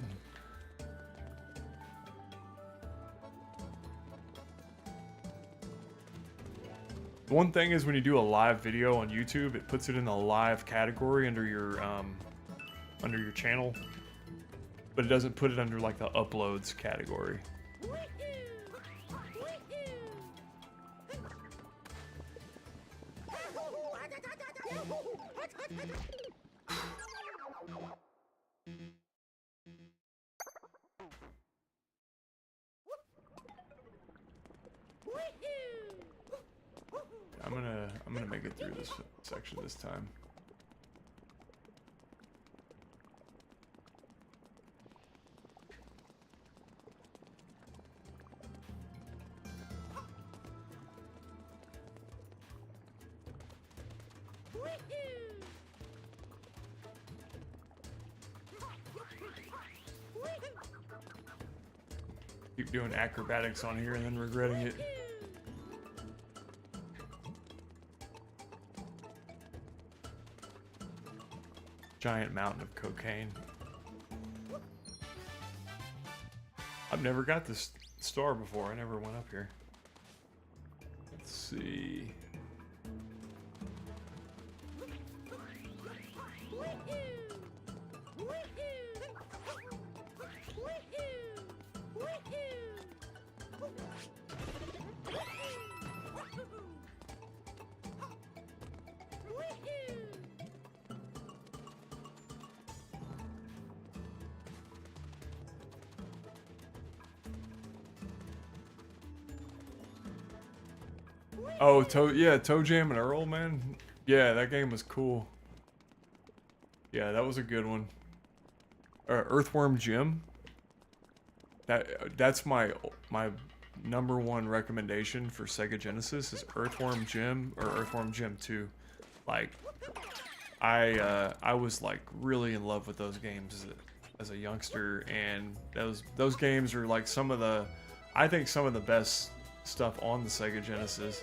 One thing is when you do a live video on YouTube, it puts it in the live category under your channel, but it doesn't put it under like the uploads category. I'm gonna make it through this section this time. Keep doing acrobatics on here and then regretting it. Giant mountain of cocaine. I've never got this star before. I never went up here. Let's see. Oh, Toe Jam and Earl, man. Yeah, that game was cool. Yeah, that was a good one. Earthworm Jim. That's my #1 recommendation for Sega Genesis is Earthworm Jim or Earthworm Jim 2. Like, I was like really in love with those games as a youngster, and those games are like I think some of the best stuff on the Sega Genesis.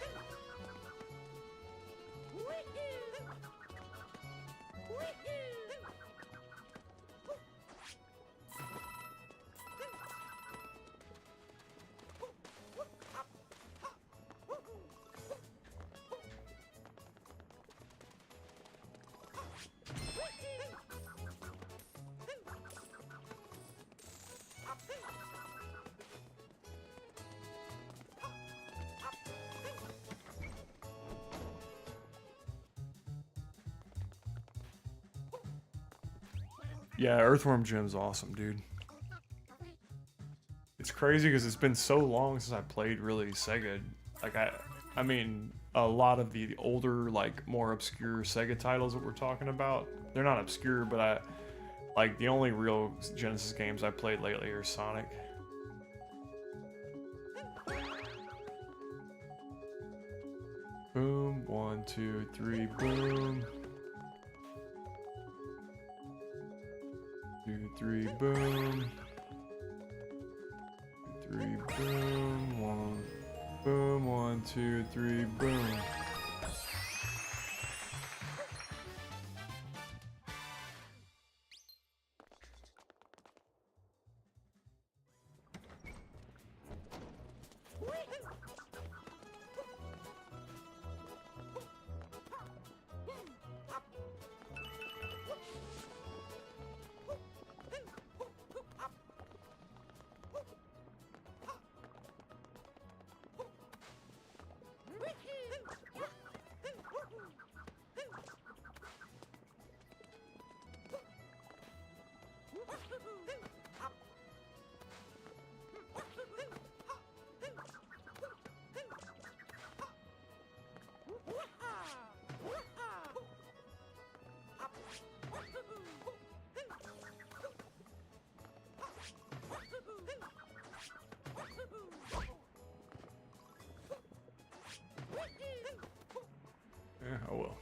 Yeah, Earthworm Jim's awesome, dude. It's crazy because it's been so long since I played really Sega. Like I mean, a lot of the older, like more obscure Sega titles that we're talking about, they're not obscure, but like the only real Genesis games I played lately are Sonic. Boom, 1, 2, 3, boom. 2, 3, boom. 2, 3, boom. 1, boom, 1, 2, 3, boom. Yeah, oh well.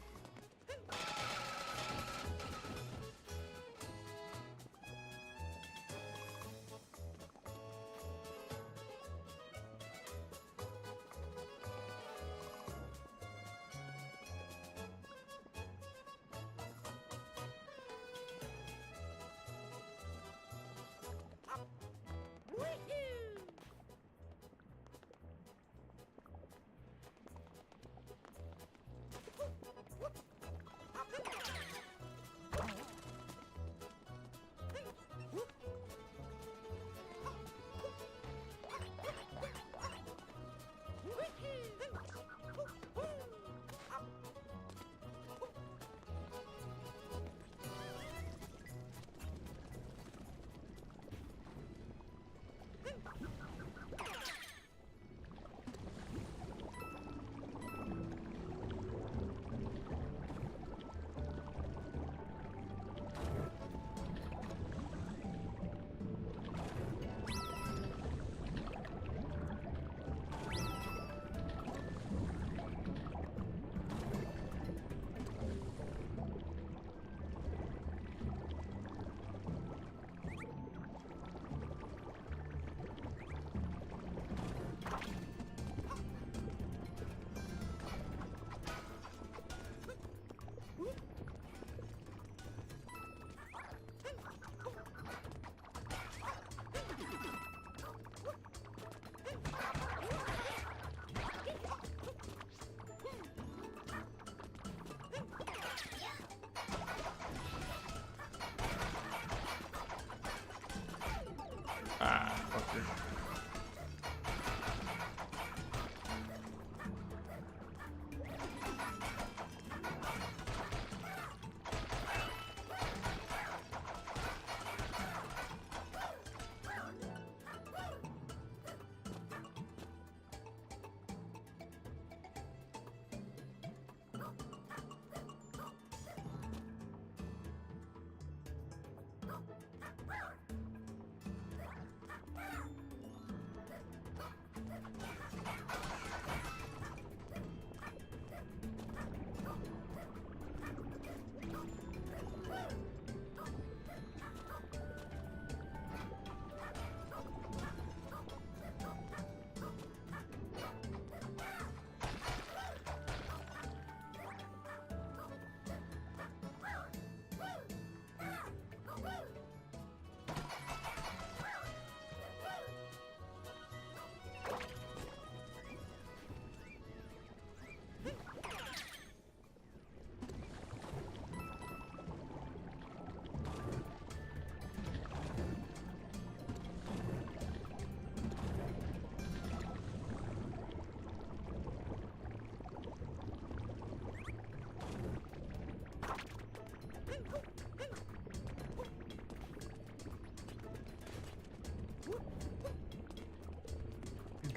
Ah, fucker.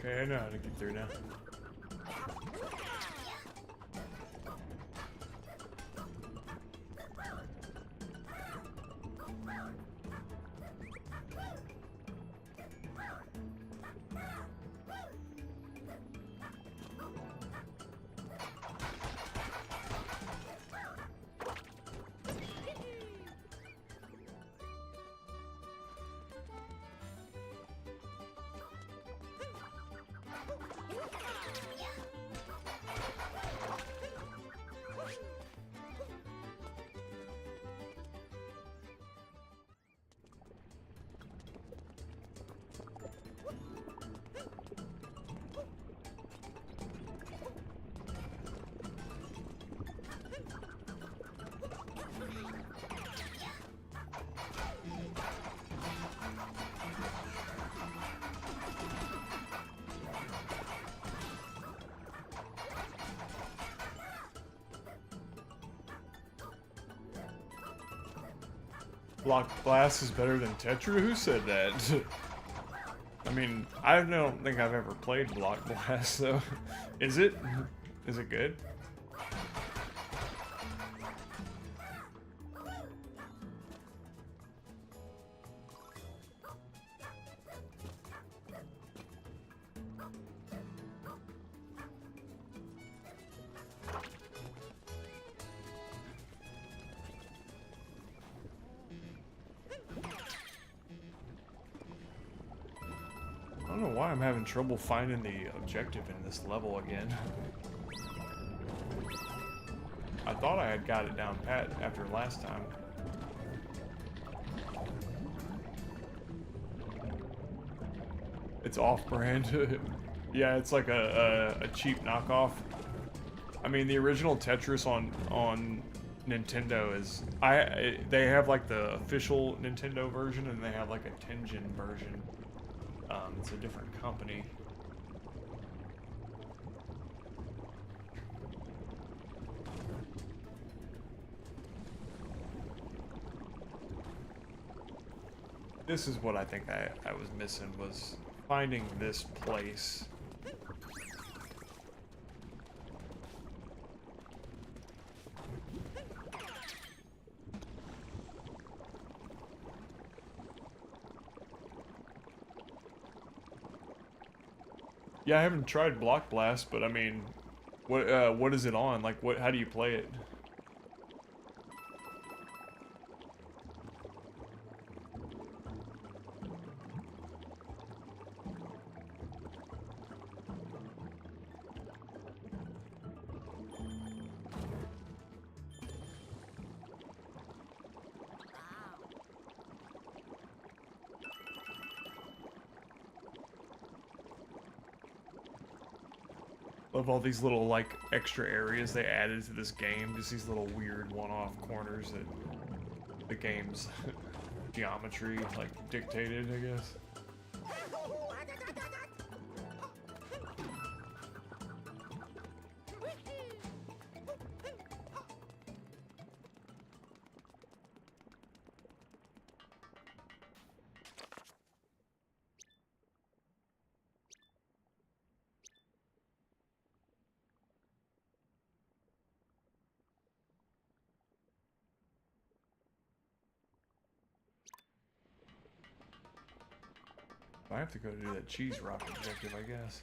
Okay, I know how to get through now. Block Blast is better than Tetra? Who said that? I mean, I don't think I've ever played Block Blast, so... Is it? Is it good? I don't know why I'm having trouble finding the objective in this level again. I thought I had got it down pat after last time. It's off-brand. Yeah, it's like a cheap knockoff. I mean, the original Tetris on Nintendo is... they have like the official Nintendo version and they have like a Tengen version. It's a different company. This is what I think I was missing, was finding this place. Yeah, I haven't tried Block Blast, but I mean, what is it on? Like, how do you play it? Love all these little, like, extra areas they added to this game. Just these little weird one-off corners that the game's geometry, like, dictated, I guess. I have to go do that cheese rock objective, I guess.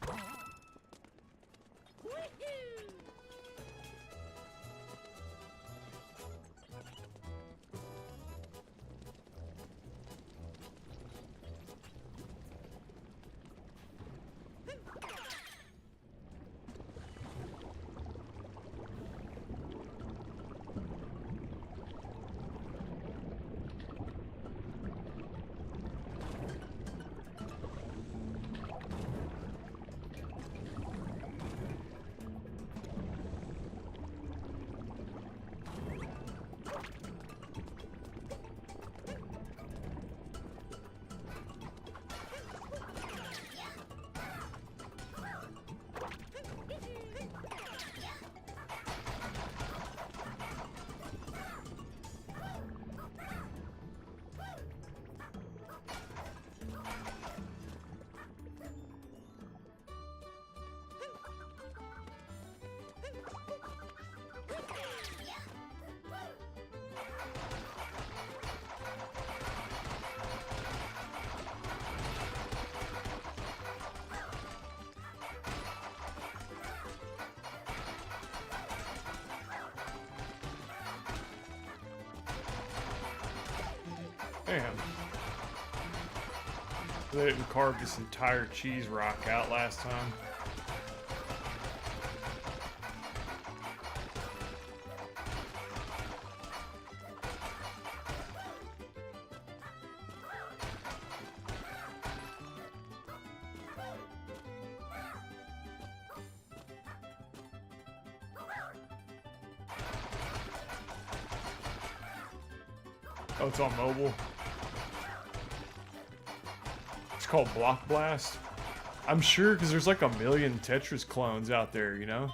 Damn. They didn't carve this entire cheese rock out last time. Oh, it's on mobile. It's called Block Blast. I'm sure because there's like a million Tetris clones out there, you know?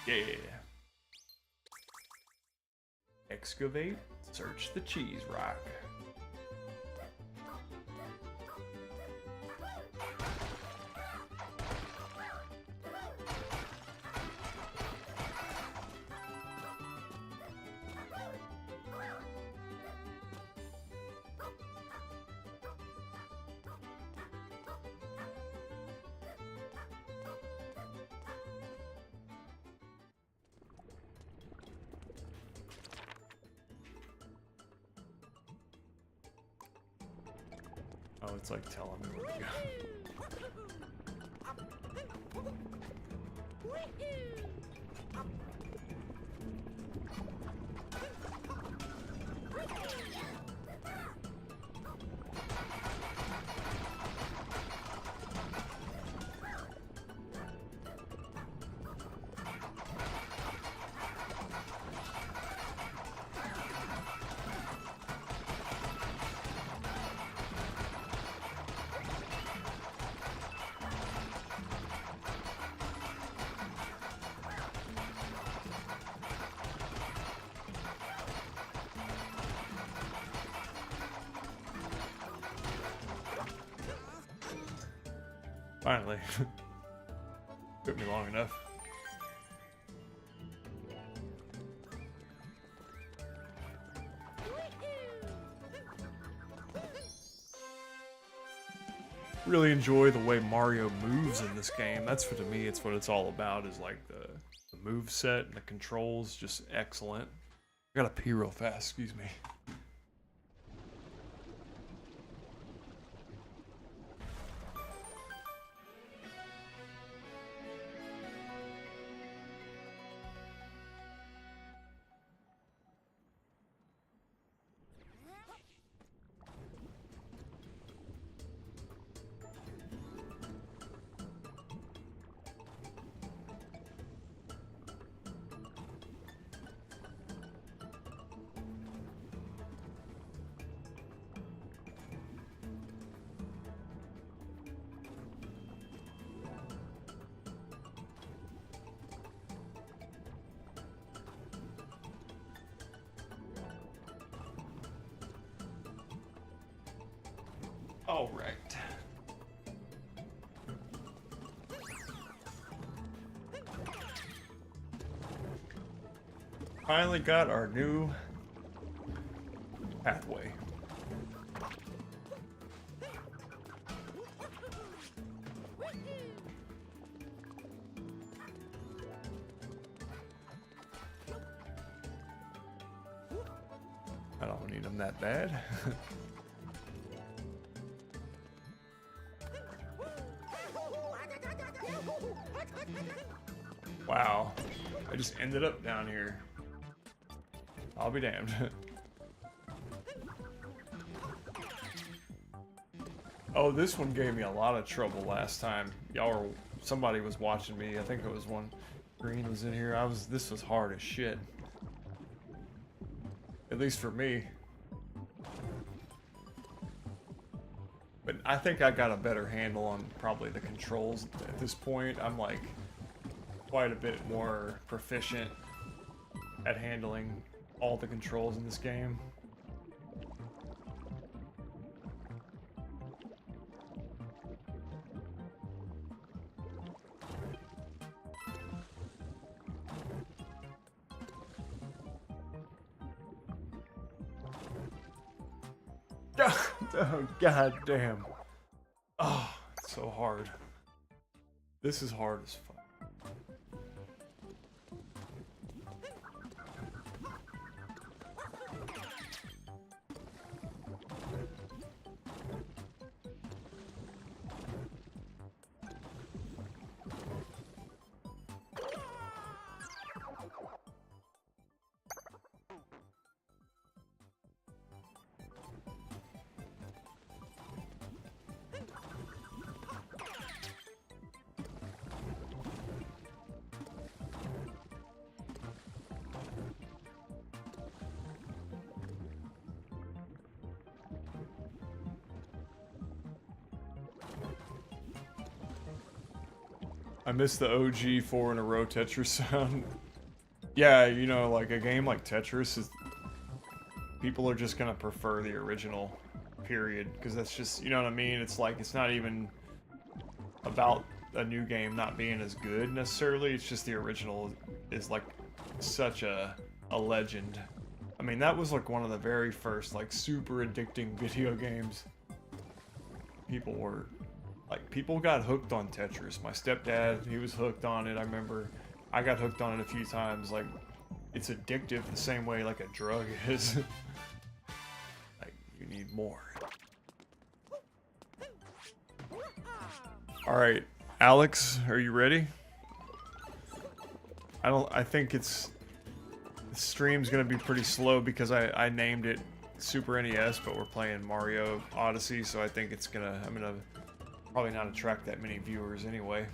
Yeah. Excavate, search the cheese rock. Oh, it's like telling me where to go. Finally. Took me long enough. Really enjoy the way Mario moves in this game. That's to me, it's what it's all about, is like the move set and the controls, just excellent. I gotta pee real fast, excuse me. All right. Finally got our new pathway. I don't need them that bad. Wow, I just ended up down here. I'll be damned. Oh, this one gave me a lot of trouble last time. Somebody was watching me. I think it was one Green was in here. This was hard as shit. At least for me. But I think I got a better handle on probably the controls at this point. I'm like quite a bit more proficient at handling all the controls in this game. Oh, god damn. Oh, So hard. This is hard as fuck. I miss the OG 4 in a row Tetris sound. Yeah, you know, like a game like Tetris is... People are just gonna prefer the original, period. Because that's just, you know what I mean? It's like, it's not even about a new game not being as good necessarily. It's just the original is like such a legend. I mean, that was like one of the very first like super addicting video games. People were... Like, people got hooked on Tetris. My stepdad, he was hooked on it. I remember I got hooked on it a few times. Like, it's addictive the same way like a drug is. Like, you need more. Alright, Alex, are you ready? I think the stream's gonna be pretty slow because I named it Super NES, but we're playing Mario Odyssey, so I think I'm gonna probably not attract that many viewers anyway.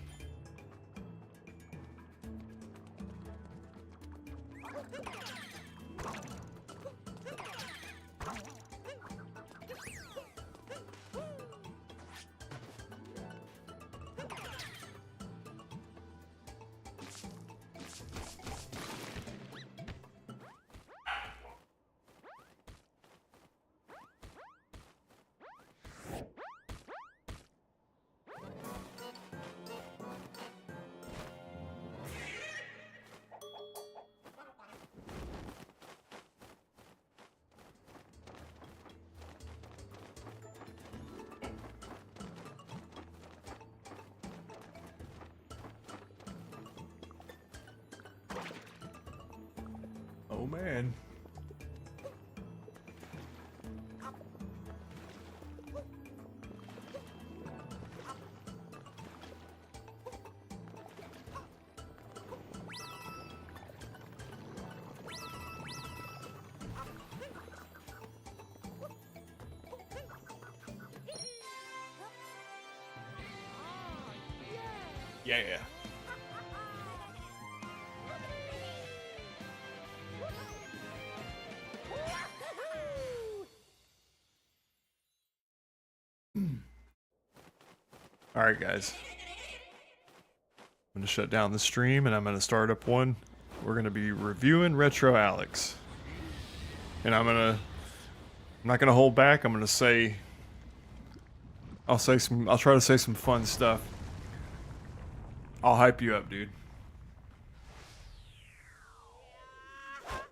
Oh man. Yeah, yeah. Alright guys, I'm going to shut down the stream and I'm going to start up one. We're going to be reviewing Retro Alex. And I'm not going to hold back. I'm going to say, I'll try to say some fun stuff. I'll hype you up, dude.